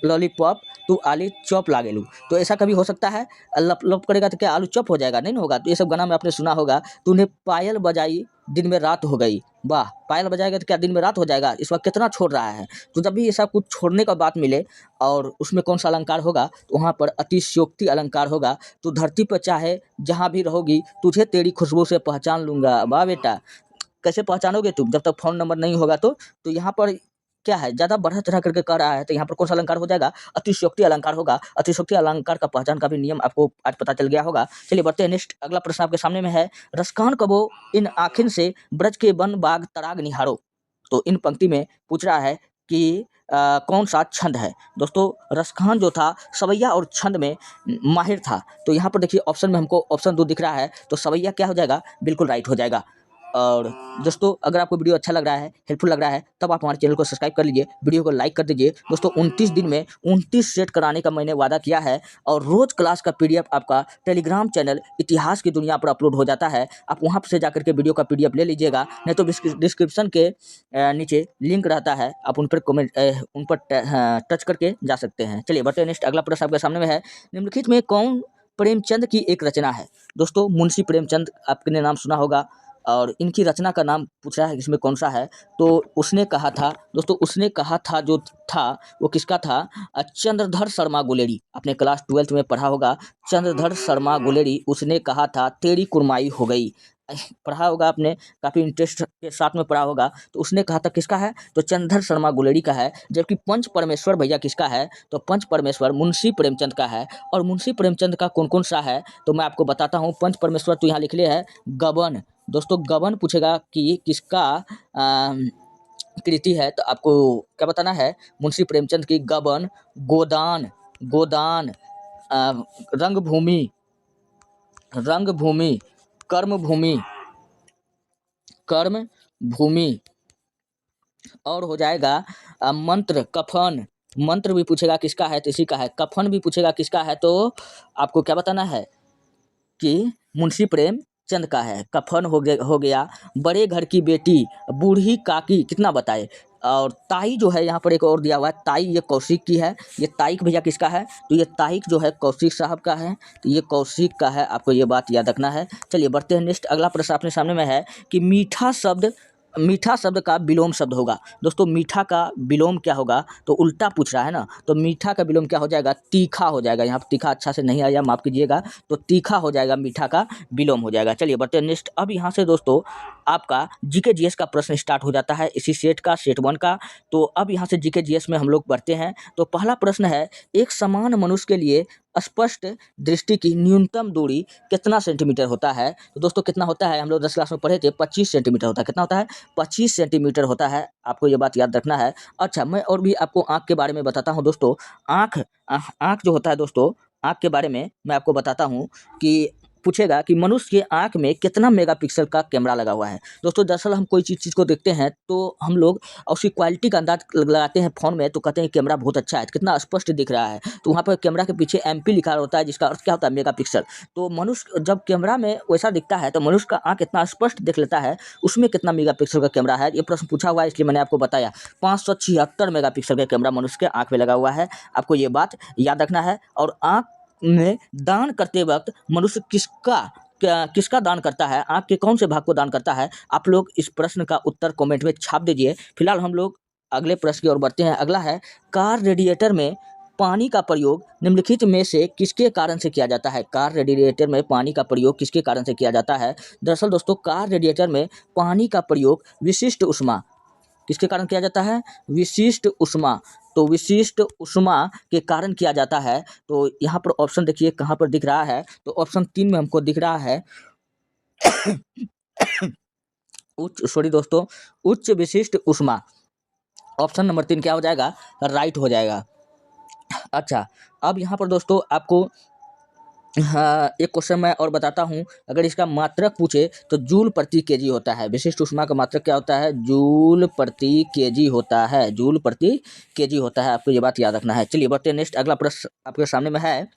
लॉलीपॉप तू आली चॉप लागेलू, तो ऐसा कभी हो सकता है? लप लप करेगा तो क्या आलू चॉप हो जाएगा? नहीं ना होगा। तो ये सब गाना में आपने सुना होगा, तूने पायल बजाई दिन में रात हो गई, वाह, पायल बजाएगा तो क्या दिन में रात हो जाएगा? इस वक्त कितना छोड़ रहा है। तो जब भी ऐसा कुछ छोड़ने का बात मिले और उसमें कौन सा अलंकार होगा, तो वहाँ पर अतिशयोक्ति अलंकार होगा। तो धरती पर चाहे जहाँ भी रहोगी, तुझे तेरी खुशबू से पहचान लूंगा। वाह बेटा, कैसे पहचानोगे तुम जब तक फ़ोन नंबर नहीं होगा तो? तो यहाँ पर क्या है, ज़्यादा बढ़ा-चढ़ा करके कह रहा है, तो यहाँ पर कौन-सा अलंकार हो जाएगा? अतिशयोक्ति अलंकार होगा। अतिशयोक्ति अलंकार का पहचान का भी नियम आपको आज पता चल गया होगा। चलिए बढ़ते हैं नेक्स्ट, अगला प्रश्न आपके सामने में है, रसखान कबो इन आखिन से ब्रज के वन बाग तराग निहारो। तो इन पंक्ति में पूछ रहा है कि कौन सा छंद है? दोस्तों रसखान जो था सवैया और छंद में माहिर था। तो यहाँ पर देखिए ऑप्शन में हमको ऑप्शन 2 दिख रहा है, तो सवैया क्या हो जाएगा? बिल्कुल राइट हो जाएगा। और दोस्तों अगर आपको वीडियो अच्छा लग रहा है, हेल्पफुल लग रहा है, तब आप हमारे चैनल को सब्सक्राइब कर लीजिए, वीडियो को लाइक कर दीजिए। दोस्तों 29 दिन में 29 सेट कराने का मैंने वादा किया है, और रोज़ क्लास का पीडीएफ आपका टेलीग्राम चैनल इतिहास की दुनिया पर अपलोड हो जाता है। आप वहाँ से जाकर के वीडियो का पीडीएफ ले लीजिएगा, नहीं तो डिस्क्रिप्शन के नीचे लिंक रहता है, आप उन पर टच करके जा सकते हैं। चलिए बढ़ते हैं नेक्स्ट, अगला प्रश्न आपके सामने में है, निम्नलिखित में कौन प्रेमचंद की एक रचना है? दोस्तों मुंशी प्रेमचंद आपने नाम सुना होगा, और इनकी रचना का नाम पूछ रहा है इसमें कौन सा है? तो उसने कहा था, दोस्तों उसने कहा था जो था वो किसका था? चंद्रधर शर्मा गुलेरी। आपने क्लास 12th में पढ़ा होगा, चंद्रधर शर्मा गुलेरी, उसने कहा था तेरी कुरमाई हो गई। पढ़ा होगा आपने, काफ़ी इंटरेस्ट के साथ में पढ़ा होगा। तो उसने कहा था किसका है, तो चंद्र शर्मा गुलेरी का है। जबकि पंच परमेश्वर भैया किसका है, तो पंच परमेश्वर मुंशी प्रेमचंद का है। और मुंशी प्रेमचंद का कौन कौन सा है, तो मैं आपको बताता हूँ। पंच परमेश्वर तो यहाँ लिख लिया है गबन। दोस्तों गबन पूछेगा कि किसका कृति है, तो आपको क्या बताना है, मुंशी प्रेमचंद की गबन, गोदान, गोदान, रंगभूमि, रंगभूमि, कर्मभूमि, कर्म भूमि, और हो जाएगा मंत्र, कफन। मंत्र भी पूछेगा किसका है, तो इसी का है। कफन भी पूछेगा किसका है, तो आपको क्या बताना है कि मुंशी प्रेमचंद का है। कफन हो गया। बड़े घर की बेटी, बूढ़ी काकी, कितना बताए। और ताई जो है यहाँ पर एक और दिया हुआ है, ताई, ये कौशिक की है। ये ताइक भैया किसका है, तो ये ताइक जो है कौशिक साहब का है। तो ये कौशिक का है, आपको ये बात याद रखना है। चलिए बढ़ते हैं नेक्स्ट। अगला प्रश्न अपने सामने में है कि मीठा शब्द का विलोम शब्द होगा। दोस्तों मीठा का विलोम क्या होगा, तो उल्टा पूछ रहा है ना, तो मीठा का विलोम क्या हो जाएगा, तीखा हो जाएगा। यहाँ पर तीखा अच्छा से नहीं आया, माफ़ कीजिएगा, तो तीखा हो जाएगा, मीठा का विलोम हो जाएगा। चलिए बढ़ते हैं नेक्स्ट। अब यहाँ से दोस्तों आपका जीके जीएस का प्रश्न स्टार्ट हो जाता है, इसी सेट का, सेट 1 का। तो अब यहाँ से जीके जीएस में हम लोग बढ़ते हैं। तो पहला प्रश्न है, एक समान मनुष्य के लिए स्पष्ट दृष्टि की न्यूनतम दूरी कितना सेंटीमीटर होता है। तो दोस्तों कितना होता है, हम लोग 10 क्लास में पढ़े थे, 25 सेंटीमीटर होता है। कितना होता है, 25 सेंटीमीटर होता है। आपको ये बात याद रखना है। अच्छा, मैं और भी आपको आँख के बारे में बताता हूँ दोस्तों। आँख जो होता है दोस्तों, आँख के बारे में मैं आपको बताता हूँ कि पूछेगा कि मनुष्य के आँख में कितना मेगापिक्सल का कैमरा लगा हुआ है। दोस्तों दरअसल हम कोई चीज़ को देखते हैं तो हम लोग उसकी क्वालिटी का अंदाज लगाते हैं फ़ोन में, तो कहते हैं कैमरा बहुत अच्छा है, कितना स्पष्ट दिख रहा है। तो वहाँ पर कैमरा के पीछे एमपी लिखा होता है, जिसका अर्थ क्या होता है, मेगापिक्सल। तो मनुष्य जब कैमरा में वैसा दिखता है, तो मनुष्य का आँख इतना स्पष्ट देख लेता है, उसमें कितना मेगापिक्सल का कैमरा है। ये प्रश्न पूछा हुआ है, इसलिए मैंने आपको बताया। 576 मेगापिक्सल का कैमरा मनुष्य के आँख में लगा हुआ है। आपको ये बात याद रखना है। और आँख में दान करते वक्त मनुष्य किसका दान करता है, आँख के कौन से भाग को दान करता है, आप लोग इस प्रश्न का उत्तर कमेंट में छाप दीजिए। फिलहाल हम लोग अगले प्रश्न की ओर बढ़ते हैं। अगला है, कार रेडिएटर में पानी का प्रयोग निम्नलिखित में से किसके कारण से किया जाता है। कार रेडिएटर में पानी का प्रयोग किसके कारण से किया जाता है। दरअसल दोस्तों कार रेडिएटर में पानी का प्रयोग विशिष्ट ऊष्मा किसके कारण किया जाता है, विशिष्ट ऊष्मा। तो विशिष्ट ऊष्मा के कारण किया जाता है। तो यहाँ पर ऑप्शन देखिए कहाँ पर दिख रहा है, तो ऑप्शन 3 में हमको दिख रहा है उच्च विशिष्ट ऊष्मा। ऑप्शन नंबर 3 क्या हो जाएगा, राइट हो जाएगा। अच्छा, अब यहाँ पर दोस्तों आपको हाँ, एक क्वेश्चन मैं और बताता हूँ। अगर इसका मात्रक पूछे तो जूल प्रति केजी होता है। विशिष्ट ऊष्मा का मात्रक क्या होता है, जूल प्रति केजी होता है, जूल प्रति केजी होता है। आपको ये बात याद रखना है। चलिए बढ़ते हैं नेक्स्ट। अगला प्रश्न आपके सामने में है,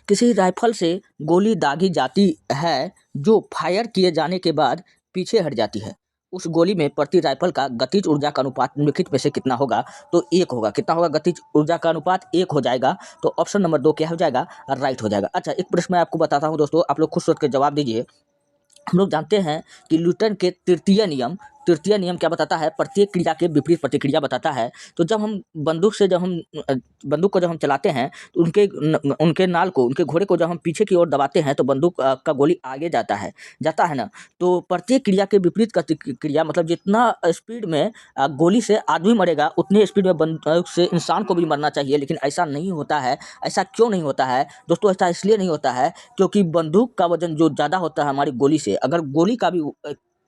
किसी राइफल से गोली दागी जाती है जो फायर किए जाने के बाद पीछे हट जाती है, उस गोली में प्रति राइफल का गतिज ऊर्जा का अनुपात निम्नलिखित में से कितना होगा। तो 1 होगा। कितना होगा, गतिज ऊर्जा का अनुपात 1 हो जाएगा। तो ऑप्शन नंबर 2 क्या हो जाएगा, राइट हो जाएगा। अच्छा, एक प्रश्न मैं आपको बताता हूँ दोस्तों, आप लोग खुद सोच के जवाब दीजिए। हम लोग जानते हैं कि न्यूटन के तृतीय नियम क्या बताता है, प्रत्येक क्रिया के विपरीत प्रतिक्रिया बताता है। तो जब हम बंदूक को जब हम चलाते हैं, तो उनके घोड़े को जब हम पीछे की ओर दबाते हैं, तो बंदूक का गोली आगे जाता है ना। तो प्रत्येक क्रिया के विपरीत प्रतिक्रिया मतलब जितना स्पीड में गोली से आदमी मरेगा, उतने स्पीड में बंदूक से इंसान को भी मरना चाहिए, लेकिन ऐसा नहीं होता है। ऐसा क्यों नहीं होता है दोस्तों, ऐसा इसलिए नहीं होता है क्योंकि बंदूक का वजन जो ज़्यादा होता है हमारी गोली से, अगर गोली का भी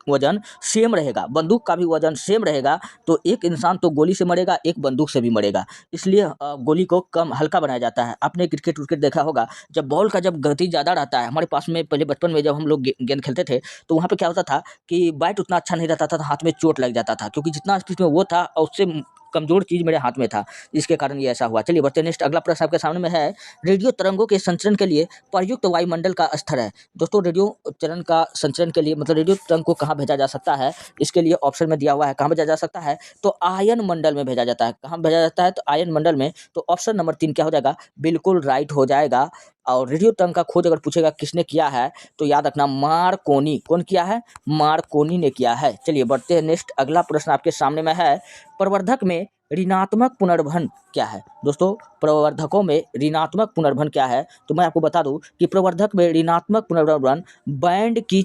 वजन सेम रहेगा, बंदूक का भी वजन सेम रहेगा, तो एक इंसान तो गोली से मरेगा, एक बंदूक से भी मरेगा। इसलिए गोली को कम हल्का बनाया जाता है। आपने क्रिकेट विकेट देखा होगा, जब बॉल का जब गति ज़्यादा रहता है, हमारे पास में पहले बचपन में जब हम लोग गेंद खेलते थे, तो वहाँ पे क्या होता था कि बैट उतना अच्छा नहीं रहता था, तो हाथ में चोट लग जाता था, क्योंकि जितना स्पीड में वो था और उससे कमज़ोर चीज़ मेरे हाथ में था, जिसके कारण ये ऐसा हुआ। चलिए बढ़ते हैं नेक्स्ट। अगला प्रश्न आपके सामने में है, रेडियो तरंगों के संचरण के लिए प्रयुक्त वायुमंडल का स्तर है। दोस्तों रेडियो चरण का संचरण के लिए मतलब रेडियो तरंग को कहाँ भेजा जा सकता है, इसके लिए ऑप्शन में दिया हुआ है कहाँ भेजा जा सकता है, तो आयन मंडल में भेजा जाता है। कहाँ भेजा जाता है, तो आयन मंडल में। तो ऑप्शन नंबर 3 क्या हो जाएगा, बिल्कुल राइट हो जाएगा। और रेडियो तरंग का खोज अगर पूछेगा किसने किया है, तो याद रखना मार्कोनी। कौन किया है, मार्कोनी ने किया है। चलिए बढ़ते हैं नेक्स्ट। अगला प्रश्न आपके सामने में है, प्रवर्धक में ऋणात्मक पुनर्भन क्या है? दोस्तों प्रवर्धकों में ऋणात्मक पुनर्भन क्या है? तो मैं आपको बता दूं कि प्रवर्धक में ऋणात्मक पुनर्भन बैंड की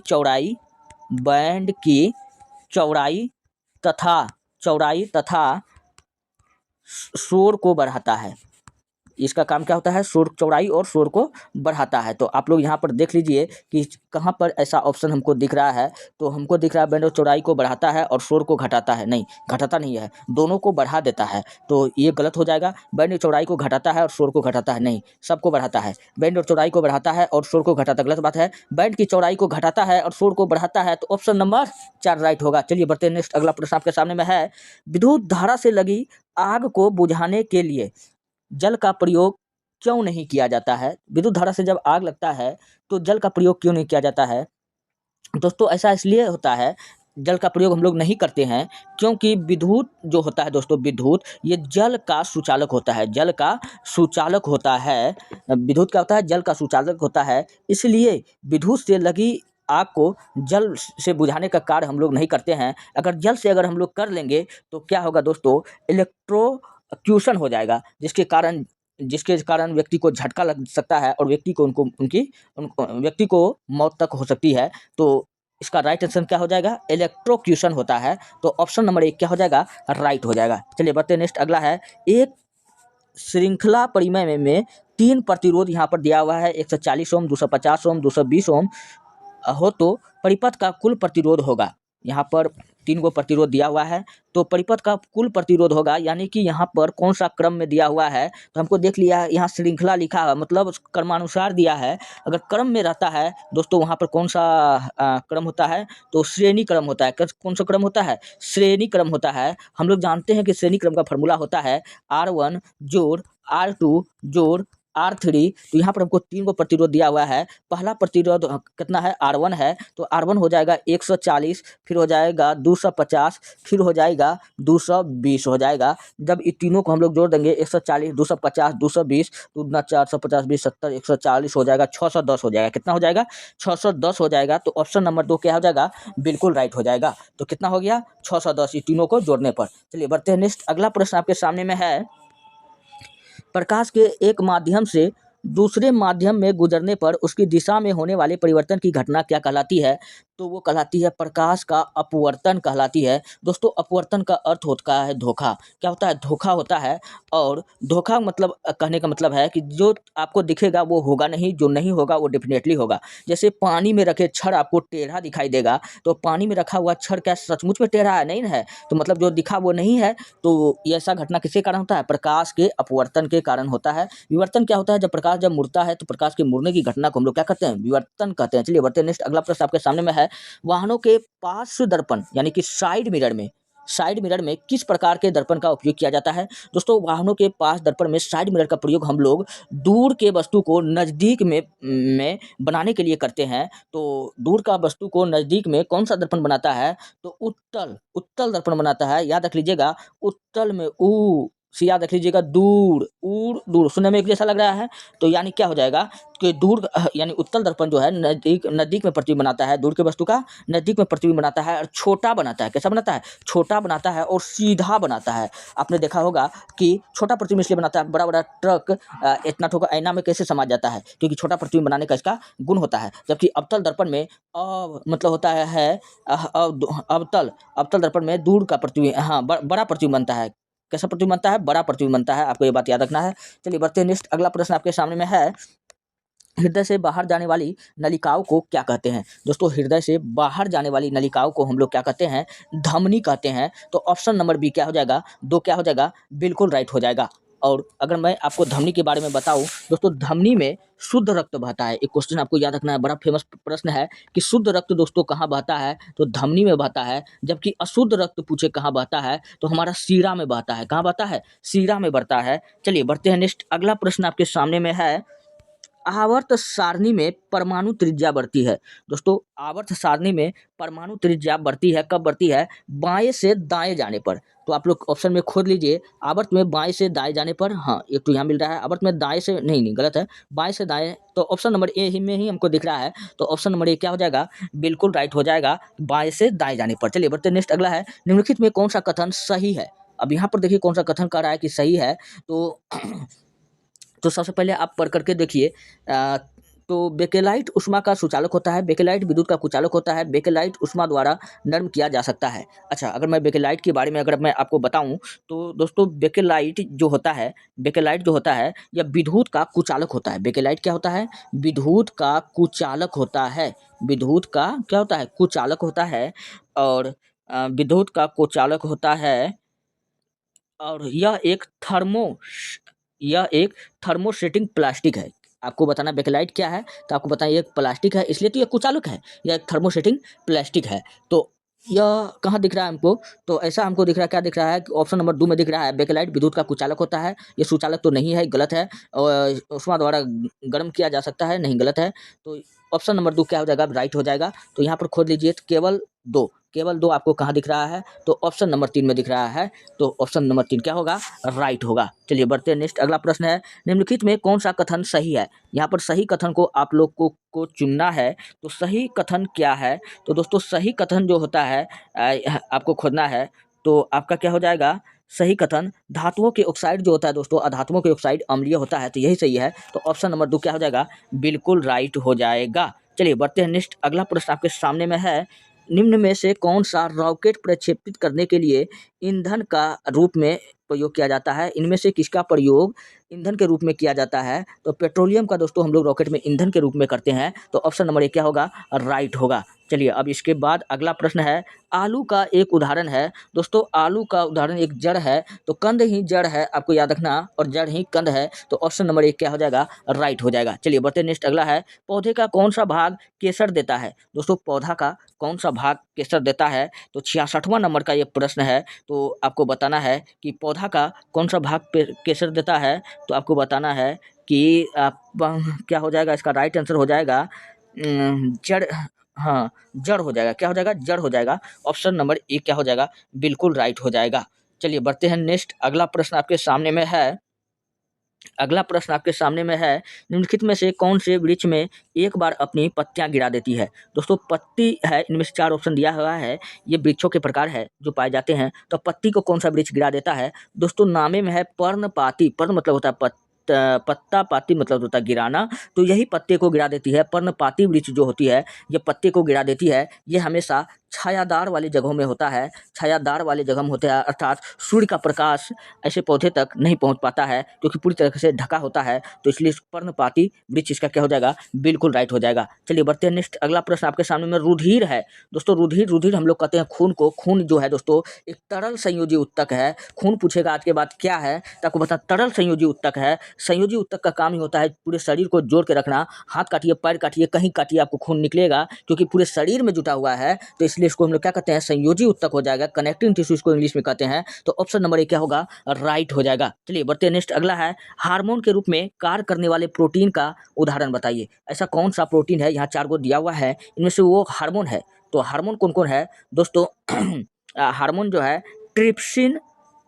चौड़ाई तथा शोर को बढ़ाता है। इसका काम क्या होता है? शोर चौड़ाई और शोर को बढ़ाता है। तो आप लोग यहाँ पर देख लीजिए कि कहाँ पर ऐसा ऑप्शन हमको दिख रहा है। तो हमको दिख रहा है बैंड और चौड़ाई को बढ़ाता है और शोर को घटाता है। नहीं, घटाता नहीं है, दोनों को बढ़ा देता है। तो ये गलत हो जाएगा। बैंड और चौड़ाई को घटाता है और शोर को घटाता है, नहीं, सबको बढ़ाता है। बैंड और चौड़ाई को बढ़ाता है और शोर को घटाता, गलत बात है। बैंड की चौड़ाई को घटाता है और शोर को बढ़ाता है, तो ऑप्शन नंबर 4 राइट होगा। चलिए बढ़ते हैं नेक्स्ट। अगला प्रश्न आपके सामने में है, विद्युत धारा से लगी आग को बुझाने के लिए जल का प्रयोग क्यों नहीं किया जाता है? विद्युत धारा से जब आग लगता है तो जल का प्रयोग क्यों नहीं किया जाता है? दोस्तों ऐसा इसलिए होता है, जल का प्रयोग हम लोग नहीं करते हैं क्योंकि विद्युत जो होता है दोस्तों, विद्युत ये जल का सुचालक होता है। जल का सुचालक होता है। विद्युत क्या होता है? जल का सुचालक होता है। इसलिए विद्युत से लगी आग को जल से बुझाने का कार्य हम लोग नहीं करते हैं। अगर जल से अगर हम लोग कर लेंगे तो क्या होगा दोस्तों? इलेक्ट्रोक्यूशन हो जाएगा, जिसके कारण व्यक्ति को झटका लग सकता है और व्यक्ति को मौत तक हो सकती है। तो इसका राइट आंसर क्या हो जाएगा? इलेक्ट्रोक्यूशन होता है। तो ऑप्शन नंबर 1 क्या हो जाएगा? राइट हो जाएगा। चलिए बढ़ते हैं नेक्स्ट। अगला है, एक श्रृंखला परिमय में 3 प्रतिरोध यहाँ पर दिया हुआ है, 140 ओम, 250 ओम, 220 ओम हो तो परिपथ का कुल प्रतिरोध होगा। यहाँ पर 3 गो प्रतिरोध दिया हुआ है, तो परिपथ का कुल प्रतिरोध होगा, यानी कि यहाँ पर कौन सा क्रम में दिया हुआ है। तो हमको देख लिया है, यहाँ श्रृंखला लिखा है, मतलब क्रमानुसार दिया है। अगर क्रम में रहता है दोस्तों, वहाँ पर कौन सा क्रम होता है? तो श्रेणी क्रम होता है। कौन सा क्रम होता है? श्रेणी क्रम होता है। हम लोग जानते हैं कि श्रेणी क्रम का फॉर्मूला होता है R1 जोड़ R2 जोड़ R3। तो यहाँ पर हमको 3 गो प्रतिरोध दिया हुआ है। पहला प्रतिरोध कितना है? R1 है। तो R1 हो जाएगा 140, फिर हो जाएगा 250, फिर हो जाएगा 220 हो जाएगा। जब इन तीनों को हम लोग जोड़ देंगे, 140, 250, 220, तो 450, 20, 70, 140 हो जाएगा, 610 हो जाएगा। कितना हो जाएगा? 610 हो जाएगा। तो ऑप्शन नंबर 2 क्या हो जाएगा? बिल्कुल राइट हो जाएगा। तो कितना हो गया? 610, इन तीनों को जोड़ने पर। चलिए बढ़ते हैं नेक्स्ट। अगला प्रश्न आपके सामने में है, प्रकाश के एक माध्यम से दूसरे माध्यम में गुजरने पर उसकी दिशा में होने वाले परिवर्तन की घटना क्या कहलाती है? तो वो कहलाती है प्रकाश का अपवर्तन कहलाती है। दोस्तों अपवर्तन का अर्थ होता है धोखा। क्या होता है? धोखा होता है। और धोखा मतलब कहने का मतलब है कि जो आपको दिखेगा वो होगा नहीं, जो नहीं होगा वो डेफिनेटली होगा। जैसे पानी में रखे छड़ आपको टेढ़ा दिखाई देगा, तो पानी में रखा हुआ छड़ क्या सचमुच में टेढ़ा है? नहीं है। तो मतलब जो दिखा वो नहीं है। तो ऐसा घटना किसके कारण होता है? प्रकाश के अपवर्तन के कारण होता है। विवर्तन क्या होता है? जब प्रकाश जब मुड़ता है तो प्रकाश के मुड़ने की घटना को हम लोग क्या कहते हैं? विवर्तन कहते हैं। चलिए बढ़ते हैं नेक्स्ट। अगला प्रश्न आपके सामने में है, वाहनों के पार्श्व दर्पण यानी कि साइड मिरर में किस प्रकार के दर्पण का उपयोग किया जाता है? दोस्तों वाहनों के पास दर्पण में साइड मिरर का प्रयोग हम लोग दूर के वस्तु को नज़दीक में बनाने के लिए करते हैं। तो दूर का वस्तु को नज़दीक में कौन सा दर्पण बनाता है? तो उत्तल दर्पण बनाता है। याद रख लीजिएगा, उत्तल में ऊ से याद रख लीजिएगा, दूर दूर सुनने में एक जैसा लग रहा है। तो यानी क्या हो जाएगा कि दूर यानी उत्तल दर्पण जो है नज़दीक में प्रतिबिंब बनाता है, दूर के वस्तु का नज़दीक में प्रतिबिंब बनाता है और छोटा बनाता है। कैसा बनाता है? छोटा बनाता है और सीधा बनाता है। आपने देखा होगा कि छोटा प्रतिबिंब इसलिए बनाता है, बड़ा बड़ा ट्रक इतना ठोकर आईना में कैसे समा जाता है? क्योंकि छोटा प्रतिबिंब बनाने का इसका गुण होता है। जबकि अवतल दर्पण में मतलब होता है अवतल दर्पण में दूर का प्रतिबिंब, बड़ा प्रतिबिंब बनता है। कैसा प्रतिबिंब बनता है? बड़ा प्रतिबिंब बनता है। आपको ये बात याद रखना है। चलिए बढ़ते हैं नेक्स्ट। अगला प्रश्न आपके सामने में है, हृदय से बाहर जाने वाली नलिकाओं को क्या कहते हैं? दोस्तों हृदय से बाहर जाने वाली नलिकाओं को हम लोग क्या कहते हैं? धमनी कहते हैं। तो ऑप्शन नंबर बी क्या हो जाएगा? 2 क्या हो जाएगा? बिल्कुल राइट हो जाएगा। और अगर मैं आपको धमनी के बारे में बताऊं दोस्तों, धमनी में शुद्ध रक्त बहता है। एक क्वेश्चन आपको याद रखना है, बड़ा फेमस प्रश्न है कि शुद्ध रक्त दोस्तों कहाँ बहता है? तो धमनी में बहता है। जबकि अशुद्ध रक्त पूछे कहाँ बहता है? तो हमारा सीरा में बहता है। कहाँ बहता है? सीरा में बढ़ता है। चलिए बढ़ते हैं नेक्स्ट। अगला प्रश्न आपके सामने में है, आवर्त सारणी में परमाणु त्रिज्या बढ़ती है। दोस्तों आवर्त सारणी में परमाणु त्रिज्या बढ़ती है, कब बढ़ती है? बाएं से दाएं जाने पर। तो आप लोग ऑप्शन में खोद लीजिए, आवर्त में बाएं से दाएं जाने पर। हाँ एक तो यहाँ मिल रहा है, आवर्त में दाएं से नहीं गलत है, बाएं से दाएं। तो ऑप्शन नंबर ए ही में ही हमको दिख रहा है। तो ऑप्शन नंबर ए क्या हो जाएगा? बिल्कुल राइट हो जाएगा, बाएं से दाएं जाने पर। चलिए बढ़ते नेक्स्ट। अगला है, निम्नलिखित में कौन सा कथन सही है? अब यहाँ पर देखिए कौन सा कथन कह रहा है कि सही है। तो तो सबसे पहले आप पढ़ करके देखिए। तो बेकेलाइट ऊष्मा का सुचालक होता है, बेकेलाइट विद्युत का कुचालक होता है, बेकेलाइट ऊष्मा द्वारा नर्म किया जा सकता है। अच्छा, अगर मैं बेकेलाइट के बारे में अगर मैं आपको बताऊं तो दोस्तों बेकेलाइट जो होता है यह विद्युत का कुचालक होता है। बेकेलाइट क्या होता है? विद्युत का कुचालक होता है। विद्युत का क्या होता है? कुचालक होता है। और विद्युत का कुचालक होता है और यह एक थर्मोसेटिंग प्लास्टिक है। आपको बताना बेकेलाइट क्या है, तो आपको बताना ये एक प्लास्टिक है, इसलिए तो ये कुचालक है, यह एक थर्मोसेटिंग प्लास्टिक है। तो यह कहाँ दिख रहा है हमको? तो ऐसा हमको दिख रहा है, क्या दिख रहा है कि ऑप्शन नंबर 2 में दिख रहा है, बेकेलाइट विद्युत का कुचालक होता है। ये सुचालक तो नहीं है, गलत है। और ऊष्मा द्वारा गर्म किया जा सकता है, नहीं, गलत है। तो ऑप्शन नंबर 2 क्या हो जाएगा? राइट हो जाएगा। तो यहाँ पर खोज लीजिए, केवल दो आपको कहाँ दिख रहा है? तो ऑप्शन नंबर 3 में दिख रहा है। तो ऑप्शन नंबर 3 क्या होगा? राइट होगा। चलिए बढ़ते हैं नेक्स्ट। अगला प्रश्न है, निम्नलिखित में कौन सा कथन सही है? यहाँ पर सही कथन को आप लोग को चुनना है। तो सही कथन क्या है? तो दोस्तों सही कथन जो होता है आपको खोजना है। तो आपका क्या हो जाएगा? सही कथन, धातुओं के ऑक्साइड जो होता है दोस्तों, अधातुओं के ऑक्साइड अम्लीय होता है, तो यही सही है। तो ऑप्शन नंबर 2 क्या हो जाएगा? बिल्कुल राइट हो जाएगा। चलिए बढ़ते हैं नेक्स्ट। अगला प्रश्न आपके सामने में है, निम्न में से कौन सा रॉकेट प्रक्षेपित करने के लिए ईंधन का रूप में प्रयोग किया जाता है? इनमें से किसका प्रयोग ईंधन के रूप में किया जाता है? तो पेट्रोलियम का दोस्तों हम लोग रॉकेट में ईंधन के रूप में करते हैं। तो ऑप्शन नंबर 1 क्या होगा? राइट होगा। चलिए अब इसके बाद अगला प्रश्न है, आलू का एक उदाहरण है। दोस्तों आलू का उदाहरण एक जड़ है, तो कंद ही जड़ है, आपको याद रखना, और जड़ ही कंद है। तो ऑप्शन नंबर 1 क्या हो जाएगा? राइट हो जाएगा। चलिए बढ़ते हैं नेक्स्ट। अगला है, पौधे का कौन सा भाग केसर देता है? दोस्तों पौधा का कौन सा भाग केसर देता है? तो 66वां नंबर का ये प्रश्न है। तो आपको बताना है कि पौधा का कौन सा भाग केसर देता है। तो आपको बताना है कि क्या हो जाएगा? इसका राइट आंसर हो जाएगा जड़। हाँ, जड़ हो जाएगा। क्या हो जाएगा? जड़ हो जाएगा। ऑप्शन नंबर 1 क्या हो जाएगा? बिल्कुल राइट हो जाएगा। चलिए बढ़ते हैं नेक्स्ट। अगला प्रश्न आपके सामने में है, निम्नलिखित में से कौन से वृक्ष में एक बार अपनी पत्तियां गिरा देती है? दोस्तों पत्ती है, इनमें से 4 ऑप्शन दिया हुआ है। ये वृक्षों के प्रकार है जो पाए जाते हैं। तो पत्ती को कौन सा वृक्ष गिरा देता है? दोस्तों नामे में है पर्णपाती। पर्ण मतलब होता है पत्ता, पाती मतलब होता है गिराना। तो यही पत्ते को गिरा देती है। पर्णपाती वृक्ष जो होती है ये पत्ते को गिरा देती है। ये हमेशा छायादार वाली जगहों में होता है। छायादार वाले जगह में होता है, अर्थात सूर्य का प्रकाश ऐसे पौधे तक नहीं पहुंच पाता है क्योंकि पूरी तरह से ढका होता है। तो इसलिए पर्णपाती वृक्ष इसका क्या हो जाएगा? बिल्कुल राइट हो जाएगा। चलिए बढ़ते हैं नेक्स्ट। अगला प्रश्न आपके सामने में रुधिर है। दोस्तों रुधिर हम लोग कहते हैं खून को। खून जो है दोस्तों एक तरल संयोजी उत्तक है। खून पूछेगा आज के बाद क्या है, तो आपको बता, तरल संयोजी उत्तक है। संयोजी उत्तक का काम ही होता है पूरे शरीर को जोड़ के रखना। हाथ काटिए, पैर काटिए, कहीं काटिए, आपको खून निकलेगा क्योंकि पूरे शरीर में जुटा हुआ है। तो इसलिए इसको हम लोग क्या कहते हैं? संयोजी उत्तक हो जाएगा। कनेक्टिंग टिश्यू इसको इंग्लिश में कहते हैं। तो ऑप्शन नंबर 1 क्या होगा? राइट हो जाएगा। चलिए बढ़ते हैं नेक्स्ट। अगला है, हार्मोन के रूप में कार्य करने वाले प्रोटीन का उदाहरण बताइए। ऐसा कौन सा प्रोटीन है? यहाँ 4 गो दिया हुआ है, इनमें से वो हार्मोन है। तो हार्मोन कौन कौन है दोस्तों? हार्मोन जो है ट्रिप्सिन,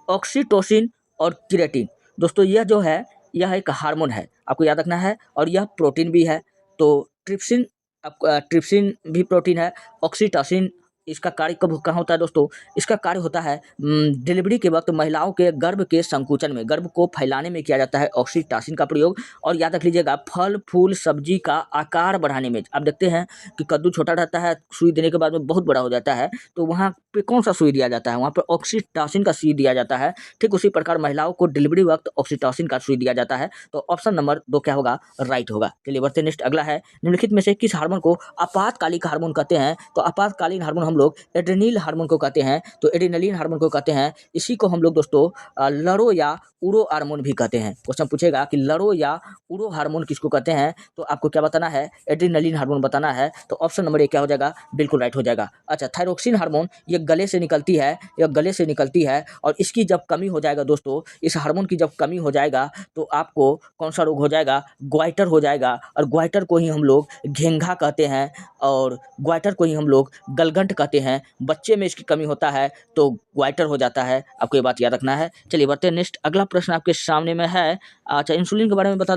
ऑक्सीटोसिन और केराटिन। दोस्तों यह जो है यह एक हार्मोन है, आपको याद रखना है, और यह प्रोटीन भी है। तो ट्रिप्सिन भी प्रोटीन है। ऑक्सीटोसिन इसका कार्य कब कहाँ होता है दोस्तों? इसका कार्य होता है डिलीवरी के वक्त महिलाओं के गर्भ के संकुचन में, गर्भ को फैलाने में किया जाता है ऑक्सीटोसिन का प्रयोग। और याद रख लीजिएगा, फल फूल सब्जी का आकार बढ़ाने में। आप देखते हैं कि कद्दू छोटा रहता है, सुई देने के बाद में बहुत बड़ा हो जाता है, तो वहाँ पे कौन सा सुई दिया जाता है? वहाँ पर ऑक्सीटोसिन का सुई दिया जाता है। ठीक उसी प्रकार महिलाओं को डिलीवरी वक्त ऑक्सीटोसिन का सुई दिया जाता है। तो ऑप्शन नंबर 2 क्या होगा? राइट होगा। चलिए बढ़ते नेक्स्ट। अगला है, निम्नलिखित में से किस हार्मोन को आपातकालिक हार्मोन कहते हैं? तो आपातकालीन हार्मोन हम लोग एड्रेनल हार्मोन को कहते हैं। तो एड्रेनलिन हार्मोन को कहते हैं। इसी को हम लोग दोस्तों लरो या उरो हार्मोन भी कहते हैं। क्वेश्चन पूछेगा कि लरो या उरो हार्मोन किसको कहते हैं, तो आपको क्या बताना है? एड्रेनलिन हार्मोन बताना है। तो ऑप्शन नंबर 1 क्या हो जाएगा? बिल्कुल राइट हो जाएगा। अच्छा, थायरोक्सिन हार्मोन ये गले से निकलती है, और इसकी जब कमी हो जाएगा दोस्तों, इस हार्मोन की जब कमी हो जाएगा तो आपको कौन सा रोग हो जाएगा? ग्वाइटर हो जाएगा। और ग्वाइटर को ही हम लोग घेंघा कहते हैं, और ग्वाइटर को ही हम लोग गलगंट कहते कहते हैं, बच्चे में इसकी कमी होता है तो ग्वाइटर हो जाता है। आपको ये बात याद रखना है। चलिए बढ़ते हैं नेक्स्ट, अगला प्रश्न आपके सामने में है। अच्छा, इंसुलिन के बारे में बता।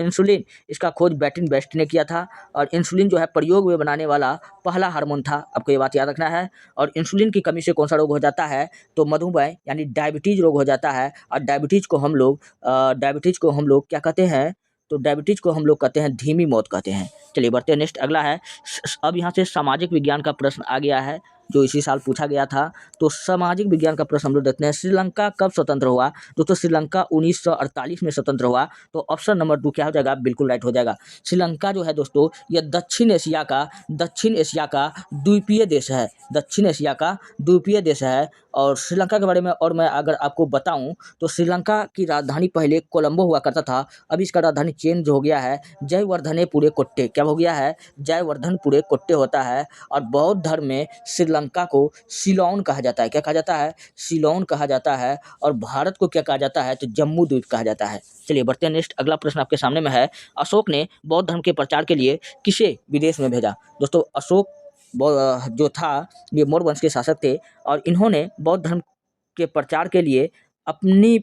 इंसुलिन इसका खोज बेर्टिन बेस्ट ने किया था और इंसुलिन जो है प्रयोग में बनाने वाला पहला हार्मोन था। आपको ये बात याद रखना है। और इंसुलिन की कमी से कौन सा रोग हो जाता है, तो मधुमेह यानी डायबिटीज रोग हो जाता है। और डायबिटीज को हम लोग क्या कहते हैं, तो डायबिटीज को हम लोग कहते हैं धीमी मौत कहते हैं। चलिए बढ़ते हैं नेक्स्ट, अगला है। अब यहाँ से सामाजिक विज्ञान का प्रश्न आ गया है जो इसी साल पूछा गया था। तो सामाजिक विज्ञान का प्रश्न हम लोग देखते हैं। श्रीलंका कब स्वतंत्र हुआ, दोस्तों श्रीलंका 1948 में स्वतंत्र हुआ। तो ऑप्शन नंबर 2 क्या हो जाएगा, बिल्कुल राइट हो जाएगा। श्रीलंका जो है दोस्तों ये दक्षिण एशिया का द्वीपीय देश है, दक्षिण एशिया का द्वीपीय देश है। और श्रीलंका के बारे में और मैं अगर आपको बताऊं तो श्रीलंका की राजधानी पहले कोलंबो हुआ करता था, अभी इसका राजधानी चेंज हो गया है, जयवर्धनेपुरे कोट्टे। क्या हो गया है, जयवर्धनपुरे कोट्टे होता है। और बौद्ध धर्म में श्रीलंका को सिलोन कहा जाता है। क्या कहा जाता है, सिलोन कहा जाता है। और भारत को क्या कहा जाता है, तो जम्मू द्वीप कहा जाता है। चलिए बढ़ते हैं नेक्स्ट, अगला प्रश्न आपके सामने में है। अशोक ने बौद्ध धर्म के प्रचार के लिए किसे विदेश में भेजा, दोस्तों अशोक जो था ये मौर्य वंश के शासक थे और इन्होंने बौद्ध धर्म के प्रचार के लिए अपनी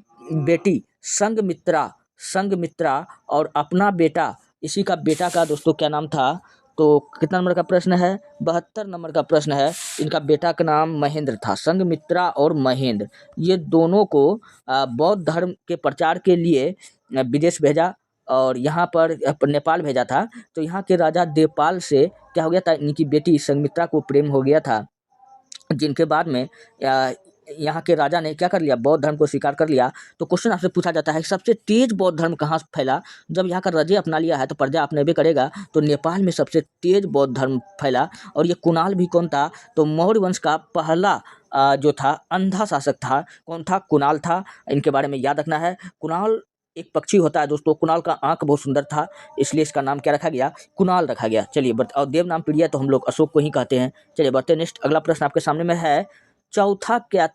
बेटी संघमित्रा और अपना बेटा, इसी का बेटा का दोस्तों क्या नाम था, तो कितना नंबर का प्रश्न है, 72 नंबर का प्रश्न है। इनका बेटा का नाम महेंद्र था, संघमित्रा और महेंद्र, ये दोनों को बौद्ध धर्म के प्रचार के लिए विदेश भेजा और यहाँ पर नेपाल भेजा था। तो यहाँ के राजा देवपाल से क्या हो गया था, इनकी बेटी संघमित्रा को प्रेम हो गया था, जिनके बाद में यहाँ के राजा ने क्या कर लिया, बौद्ध धर्म को स्वीकार कर लिया। तो क्वेश्चन आपसे पूछा जाता है सबसे तेज बौद्ध धर्म कहाँ फैला, जब यहाँ का राजा अपना लिया है तो प्रजा अपने भी करेगा। तो नेपाल में सबसे तेज बौद्ध धर्म फैला। और ये कुणाल भी कौन था, तो मौर्य वंश का पहला जो था अंधा शासक था, कौन था, कुणाल था। इनके बारे में याद रखना है। कुणाल एक पक्षी होता है दोस्तों, कुणाल का आंख बहुत सुंदर था, इसलिए इसका नाम क्या रखा गया, कुणाल रखा गया। चलिए और देव नाम पीढ़िया तो हम लोग अशोक को ही कहते हैं। चलिए बढ़ते नेक्स्ट, अगला प्रश्न आपके सामने में है। चौथ क्या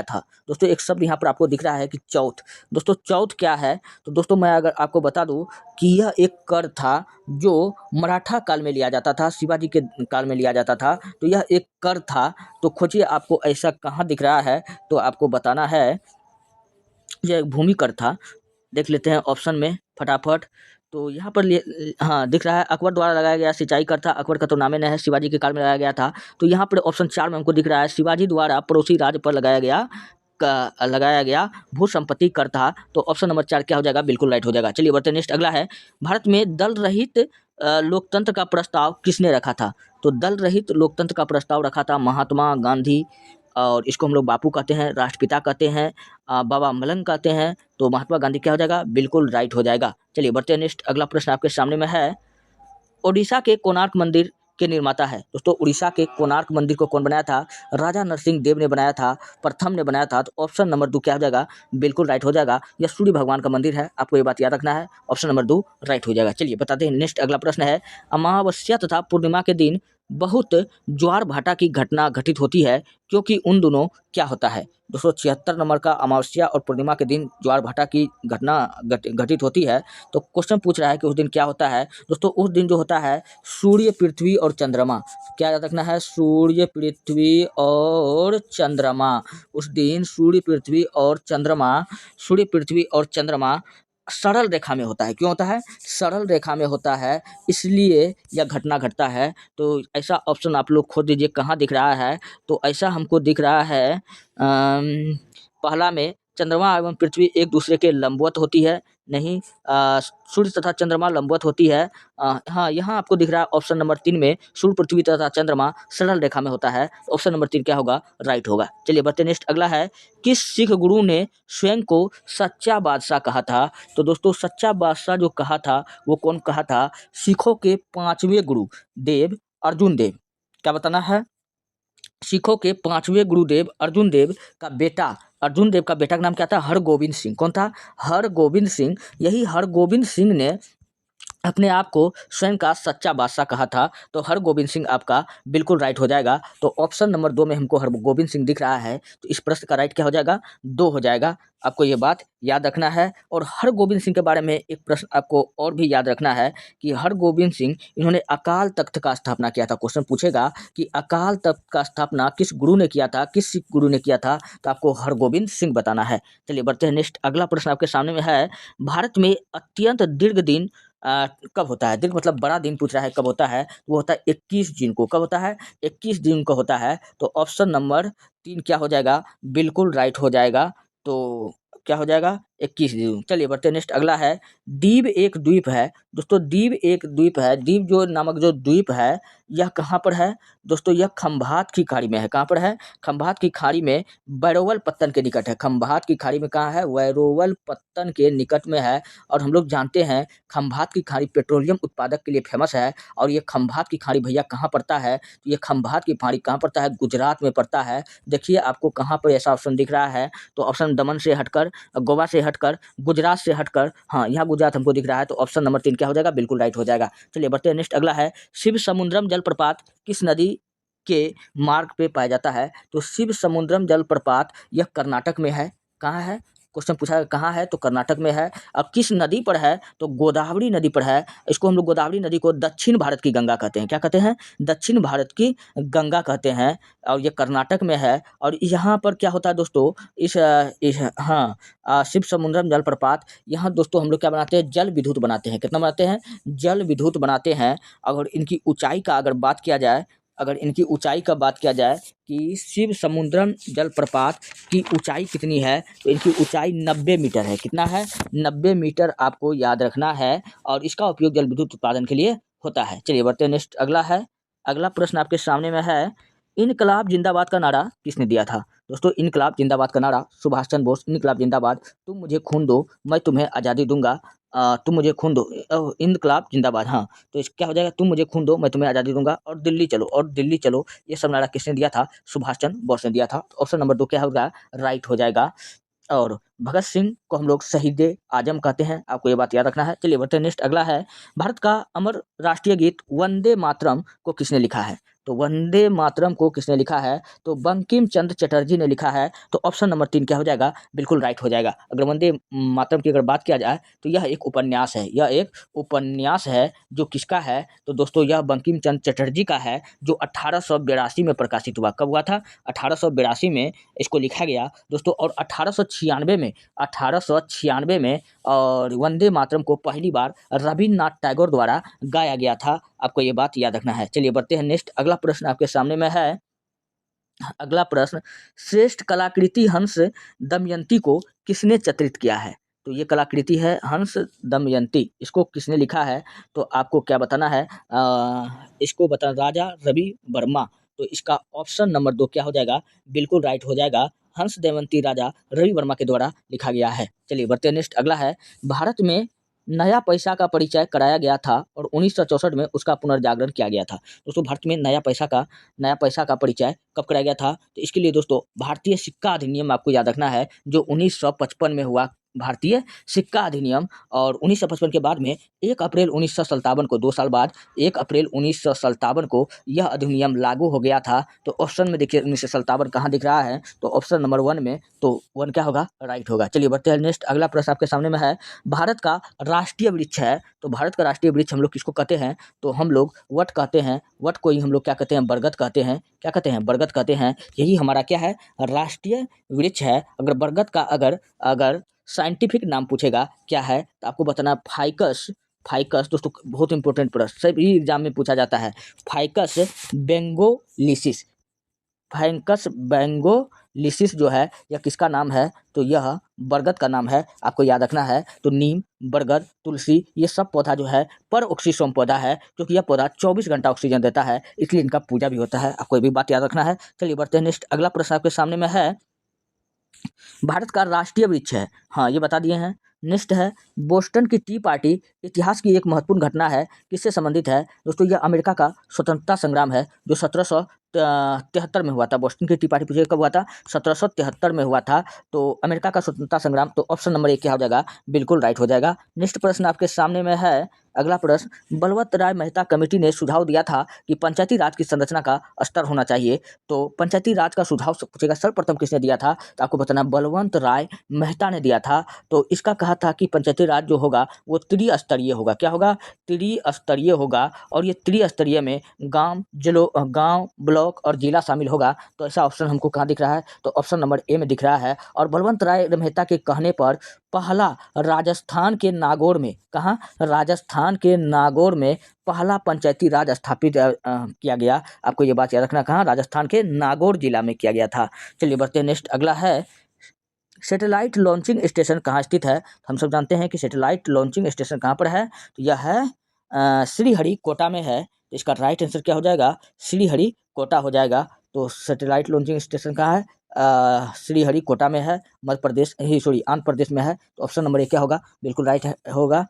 था, दोस्तों एक शब्द यहाँ पर आपको दिख रहा है कि चौथ। दोस्तों चौथ क्या है, तो दोस्तों मैं अगर आपको बता दूं कि यह एक कर था जो मराठा काल में लिया जाता था, शिवाजी के काल में लिया जाता था। तो यह एक कर था। तो खोजिए आपको ऐसा कहाँ दिख रहा है, तो आपको बताना है यह एक भूमि कर था। देख लेते हैं ऑप्शन में फटाफट। तो यहाँ पर हाँ दिख रहा है, अकबर द्वारा लगाया गया सिंचाई कर था। अकबर का तो नाम ही नहीं है, शिवाजी के काल में लगाया गया था। तो यहाँ पर ऑप्शन 4 में हमको दिख रहा है शिवाजी द्वारा पड़ोसी राज्य पर लगाया गया भू संपत्ति कर था। तो ऑप्शन नंबर 4 क्या हो जाएगा, बिल्कुल राइट हो जाएगा। चलिए बढ़ते नेक्स्ट, अगला है। भारत में दल रहित लोकतंत्र का प्रस्ताव किसने रखा था, तो दल रहित लोकतंत्र का प्रस्ताव रखा था महात्मा गांधी, और इसको हम लोग बापू कहते हैं, राष्ट्रपिता कहते हैं, बाबा मलंग कहते हैं। तो महात्मा गांधी क्या हो जाएगा, बिल्कुल राइट हो जाएगा। चलिए बढ़ते हैं नेक्स्ट, अगला प्रश्न आपके सामने में है। ओडिशा के कोणार्क मंदिर के निर्माता है, दोस्तों उड़ीसा के कोणार्क मंदिर को कौन बनाया था, राजा नरसिंह देव ने बनाया था, प्रथम ने बनाया था। तो ऑप्शन नंबर 2 क्या हो जाएगा, बिल्कुल राइट हो जाएगा। यह सूर्य भगवान का मंदिर है, आपको ये बात याद रखना है, ऑप्शन नंबर 2 राइट हो जाएगा। चलिए बताते हैं नेक्स्ट, अगला प्रश्न है। अमावस्या तथा पूर्णिमा के दिन बहुत ज्वार भाटा की घटना घटित होती है, क्योंकि उन दोनों क्या होता है, दोस्तों 76 नंबर का अमावस्या और पूर्णिमा के दिन ज्वार भाटा की घटना घटित होती है। तो क्वेश्चन पूछ रहा है कि उस दिन क्या होता है, दोस्तों उस दिन जो होता है सूर्य पृथ्वी और चंद्रमा, क्या याद रखना है, सूर्य पृथ्वी और चंद्रमा, उस दिन सूर्य पृथ्वी और चंद्रमा सरल रेखा में होता है। क्यों होता है, सरल रेखा में होता है, इसलिए यह घटना घटता है। तो ऐसा ऑप्शन आप लोग खोज दीजिए कहाँ दिख रहा है। तो ऐसा हमको दिख रहा है पहला में चंद्रमा एवं पृथ्वी एक दूसरे के लंबवत होती है, नहीं सूर्य तथा चंद्रमा लंबवत होती है। हाँ यहाँ आपको दिख रहा है ऑप्शन नंबर 3 में सूर्य पृथ्वी तथा चंद्रमा सरल रेखा में होता है। तो ऑप्शन नंबर 3 क्या होगा, राइट होगा। चलिए बढ़ते नेक्स्ट, अगला है। किस सिख गुरु ने स्वयं को सच्चा बादशाह कहा था, तो दोस्तों सच्चा बादशाह जो कहा था वो कौन कहा था, सिखों के 5वें गुरु देव अर्जुन देव। क्या बताना है, सिखों के 5वें गुरुदेव अर्जुन देव का बेटा का नाम क्या था, हरगोविंद सिंह। कौन था, हरगोविंद सिंह। यही हरगोविंद सिंह ने अपने आप को स्वयं का सच्चा बादशाह कहा था, तो हरगोविंद सिंह आपका बिल्कुल राइट हो जाएगा। तो ऑप्शन नंबर 2 में हमको हरगोविंद सिंह दिख रहा है, तो इस प्रश्न का राइट क्या हो जाएगा? 2 हो जाएगा। आपको ये बात याद रखना है। और हरगोविंद सिंह के बारे में एक प्रश्न आपको और भी याद रखना है कि हरगोविंद सिंह इन्होंने अकाल तख्त का स्थापना किया था। क्वेश्चन पूछेगा कि अकाल तख्त का स्थापना किस गुरु ने किया था, किस सिख गुरु ने किया था? तो आपको हरगोविंद सिंह बताना है। चलिए बढ़ते हैं नेक्स्ट, अगला प्रश्न आपके सामने में है, भारत में अत्यंत दीर्घ दिन कब होता है? दीर्घ मतलब बड़ा दिन पूछ रहा है, कब होता है? वो होता है 21 जून को। कब होता है? 21 जून को होता है। तो ऑप्शन नंबर 3 क्या हो जाएगा? बिल्कुल राइट हो जाएगा। तो क्या हो जाएगा? 21 जून। चलिए बढ़ते हैं नेक्स्ट, अगला है, दीव एक द्वीप है। दोस्तों दीव एक द्वीप है। दीव जो नामक जो द्वीप है, यह कहाँ पर है? दोस्तों यह खंभात की खाड़ी में है। कहाँ पर है? खंभात की खाड़ी में, वैरोवल पत्तन के निकट है। खंभात की खाड़ी में कहाँ है? वैरोवल पत्तन के निकट में है। और हम लोग जानते हैं खंभात की खाड़ी पेट्रोलियम उत्पादक के लिए फेमस है। और ये खंभात की खाड़ी भैया कहाँ पड़ता है? तो ये खंभात की खाड़ी कहाँ पड़ता है? गुजरात में पड़ता है। देखिए आपको कहाँ पर ऐसा ऑप्शन दिख रहा है? तो ऑप्शन दमन से हटकर, गोवा से हटकर, गुजरात से हटकर, हाँ यहाँ गुजरात हमको दिख रहा है। तो ऑप्शन नंबर 3 क्या हो जाएगा? बिल्कुल राइट हो जाएगा। चलिए बढ़ते हैं नेक्स्ट, अगला है, शिव समुद्रम जलप्रपात किस नदी के मार्ग पे पाया जाता है? तो शिव समुद्रम जलप्रपात यह कर्नाटक में है। कहाँ है? क्वेश्चन पूछा है कहाँ है? तो कर्नाटक में है। अब किस नदी पर है? तो गोदावरी नदी पर है। इसको हम लोग गोदावरी नदी को दक्षिण भारत की गंगा कहते हैं। क्या कहते हैं? दक्षिण भारत की गंगा कहते हैं। और ये कर्नाटक में है। और यहाँ पर क्या होता है दोस्तों, हाँ, शिव समुद्रम जलप्रपात, यहाँ दोस्तों हम लोग क्या बनाते हैं? जल विद्युत बनाते हैं। कितना बनाते हैं? जल विद्युत बनाते हैं। अगर इनकी ऊंचाई का अगर बात किया जाए, अगर इनकी ऊंचाई का बात किया जाए कि शिव समुद्रम जलप्रपात की ऊंचाई कितनी है, तो इनकी ऊंचाई 90 मीटर है। कितना है? 90 मीटर आपको याद रखना है। और इसका उपयोग जल विद्युत उत्पादन के लिए होता है। चलिए बढ़ते हैं नेक्स्ट, अगला है, अगला प्रश्न आपके सामने में है, इनकलाब जिंदाबाद का नारा किसने दिया था? दोस्तों इनकलाब जिंदाबाद का नारा सुभाष चंद्र बोस। इनकलाब जिंदाबाद, तुम मुझे खून दो मैं तुम्हें आज़ादी दूंगा। तुम मुझे खून दो, इनकलाब जिंदाबाद, हाँ। तो इस क्या हो जाएगा? तुम मुझे खून दो मैं तुम्हें आज़ादी दूंगा, और दिल्ली चलो, और दिल्ली चलो, ये सब नारा किसने दिया था? सुभाष चंद्र बोस ने दिया था। तो ऑप्शन नंबर 2 क्या होगा? राइट हो जाएगा। और भगत सिंह को हम लोग शहीद आजम कहते हैं। आपको ये बात याद रखना है। चलिए बढ़ते हैं नेक्स्ट, अगला है, भारत का अमर राष्ट्रीय गीत वंदे मातरम को किसने लिखा है? तो वंदे मातरम को किसने लिखा है? तो बंकिम चंद्र चटर्जी ने लिखा है। तो ऑप्शन नंबर 3 क्या हो जाएगा? बिल्कुल राइट हो जाएगा। अगर वंदे मातरम की अगर बात किया जाए, तो यह एक उपन्यास है। यह एक उपन्यास है जो किसका है? तो दोस्तों यह बंकिम चंद्र चटर्जी का है, जो 1882 में प्रकाशित हुआ। कब हुआ था? 1882 में इसको लिखा गया दोस्तों। और 1896 में और वंदे मातरम को पहली बार रविन्द्रनाथ टैगोर द्वारा गाया गया था। आपको ये बात याद रखना है। चलिए बढ़ते हैं नेक्स्ट, अगला प्रश्न आपके सामने में है, अगला प्रश्न, श्रेष्ठ कलाकृति हंस दमयंती को किसने चित्रित किया है? तो ये कलाकृति है हंस दमयंती, इसको किसने लिखा है? तो आपको क्या बताना है? इसको बता, राजा रवि वर्मा। तो इसका ऑप्शन नंबर 2 क्या हो जाएगा? बिल्कुल राइट हो जाएगा। हंस दमयंती राजा रवि वर्मा के द्वारा लिखा गया है। चलिए बढ़ते हैं नेक्स्ट, अगला है, भारत में नया पैसा का परिचय कराया गया था और 1964 में उसका पुनर्जागरण किया गया था। दोस्तों भारत में नया पैसा का परिचय कब कराया गया था? तो इसके लिए दोस्तों भारतीय सिक्का अधिनियम आपको याद रखना है, जो 1955 में हुआ। भारतीय सिक्का अधिनियम। और 1955 के बाद में 1 अप्रैल 1957 को, 2 साल बाद 1 अप्रैल 1957 को यह अधिनियम लागू हो गया था। तो ऑप्शन में देखिए 1957 कहाँ दिख रहा है? तो ऑप्शन नंबर 1 में। तो 1 क्या होगा? राइट होगा। चलिए बढ़ते हैं नेक्स्ट, अगला प्रश्न आपके सामने में है, भारत का राष्ट्रीय वृक्ष है। तो भारत का राष्ट्रीय वृक्ष हम लोग किसको कहते हैं? तो हम लोग वट कहते हैं। वट को ही हम लोग क्या कहते हैं? बरगद कहते हैं। क्या कहते हैं? बरगद कहते हैं। यही हमारा क्या है? राष्ट्रीय वृक्ष है। अगर बरगद का अगर अगर साइंटिफिक नाम पूछेगा क्या है, तो आपको बताना फाइकस। फाइकस दोस्तों बहुत इंपॉर्टेंट प्रश्न, सभी एग्जाम में पूछा जाता है। फाइकस बेंगोलिसिस। फाइकस बेंगोलिसिस जो है यह किसका नाम है? तो यह बरगद का नाम है। आपको याद रखना है। तो नीम, बरगद, तुलसी, ये सब पौधा जो है पर ऑक्सीसोम पौधा है, क्योंकि यह पौधा 24 घंटा ऑक्सीजन देता है, इसलिए इनका पूजा भी होता है। आपको ये भी बात याद रखना है। चलिए बढ़ते हैं नेक्स्ट, अगला प्रश्न आपके सामने में है, भारत का राष्ट्रीय वृक्ष है, हाँ ये बता दिए हैं। नेक्स्ट है, बोस्टन की टी पार्टी इतिहास की एक महत्वपूर्ण घटना है, किससे संबंधित है? दोस्तों यह अमेरिका का स्वतंत्रता संग्राम है, जो 1773 में हुआ था। बोस्टन की टी पार्टी पूछिए कब हुआ था? 1773 में हुआ था। तो अमेरिका का स्वतंत्रता संग्राम, तो ऑप्शन नंबर 1 क्या हो जाएगा? बिल्कुल राइट हो जाएगा। नेक्स्ट प्रश्न आपके सामने में है, अगला प्रश्न, बलवंत राय मेहता कमेटी ने सुझाव दिया था कि पंचायती राज की संरचना का स्तर होना चाहिए। तो पंचायती राज का सुझाव पूछेगा सर्वप्रथम किसने दिया था? तो आपको बताना बलवंत राय मेहता ने दिया था। तो इसका कहा था कि पंचायती राज जो होगा वो त्रिस्तरीय होगा। क्या होगा? त्रिस्तरीय होगा। और ये त्रिस्तरीय में गांव, ब्लॉक और जिला शामिल होगा। तो ऐसा ऑप्शन हमको कहाँ दिख रहा है? तो ऑप्शन नंबर ए में दिख रहा है। और बलवंत राय मेहता के कहने पर पहला राजस्थान के नागौर में, कहाँ? राजस्थान के नागौर में पहला पंचायती राज स्थापित किया गया। आपको ये बात याद रखना, कहाँ? राजस्थान के नागौर जिला में किया गया था। चलिए बढ़ते हैं, नेक्स्ट अगला है, सैटेलाइट लॉन्चिंग स्टेशन कहाँ स्थित है? हम सब जानते हैं कि सैटेलाइट लॉन्चिंग स्टेशन कहाँ पर है। तो यह है श्रीहरिकोटा में है। तो इसका राइट आंसर क्या हो जाएगा? श्रीहरिकोटा हो जाएगा। तो सैटेलाइट लॉन्चिंग स्टेशन कहाँ है? श्रीहरिकोटा में है, मध्य प्रदेश आंध्र प्रदेश में है। तो ऑप्शन नंबर 1 क्या होगा? बिल्कुल राइट होगा।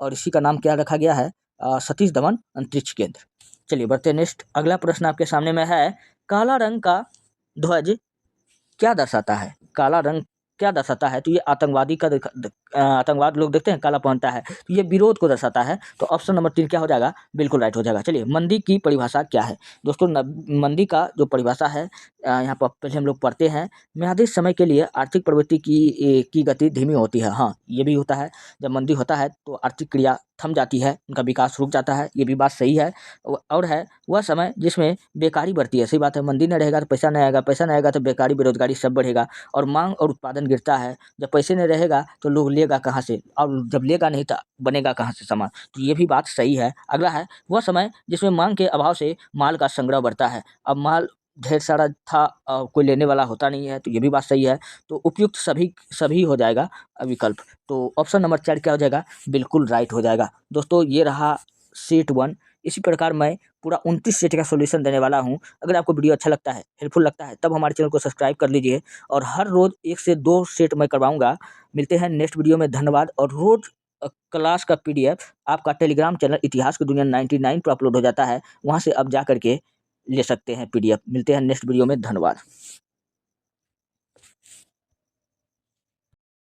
और इसी का नाम क्या रखा गया है? सतीश धवन अंतरिक्ष केंद्र। चलिए बढ़ते हैं, नेक्स्ट अगला प्रश्न आपके सामने में है, काला रंग का ध्वज क्या दर्शाता है? काला रंग क्या दर्शाता है? तो ये आतंकवादी का आतंकवाद लोग देखते हैं काला पहनता है, तो ये विरोध को दर्शाता है। तो ऑप्शन नंबर 3 क्या हो जाएगा? बिल्कुल राइट हो जाएगा। चलिए, मंदी की परिभाषा क्या है? दोस्तों मंदी का जो परिभाषा है, यहाँ पर पहले हम लोग पढ़ते हैं, म्यादी समय के लिए आर्थिक प्रवृत्ति की गति धीमी होती है। हाँ, ये भी होता है, जब मंदी होता है तो आर्थिक क्रिया थम जाती है, उनका विकास रुक जाता है, ये भी बात सही है। और है वह समय जिसमें बेकारी बढ़ती है। सही बात है, मंदी नहीं रहेगा तो पैसा नहीं आएगा, पैसा नहीं आएगा तो बेकारी बेरोजगारी सब बढ़ेगा और मांग और उत्पादन गिरता है। जब पैसे नहीं रहेगा तो लोग लेगा कहाँ से, और जब लेगा नहीं तो बनेगा कहाँ से सामान। तो ये भी बात सही है। अगला है, वह समय जिसमें मांग के अभाव से माल का संग्रह बढ़ता है। अब माल ढेर सारा था, कोई लेने वाला होता नहीं है, तो ये भी बात सही है। तो उपयुक्त सभी हो जाएगा विकल्प। तो ऑप्शन नंबर 4 क्या हो जाएगा? बिल्कुल राइट हो जाएगा। दोस्तों ये रहा सेट 1। इसी प्रकार मैं पूरा 29 सेट का सॉल्यूशन देने वाला हूँ। अगर आपको वीडियो अच्छा लगता है, हेल्पफुल लगता है, तब हमारे चैनल को सब्सक्राइब कर लीजिए। और हर रोज़ 1 से 2 सेट मैं करवाऊँगा। मिलते हैं नेक्स्ट वीडियो में, धन्यवाद। और रोज़ क्लास का PDF आपका टेलीग्राम चैनल इतिहास की दुनिया 99 पर अपलोड हो जाता है, वहाँ से आप जा करके ले सकते हैं PDF। मिलते हैं नेक्स्ट वीडियो में, धन्यवाद।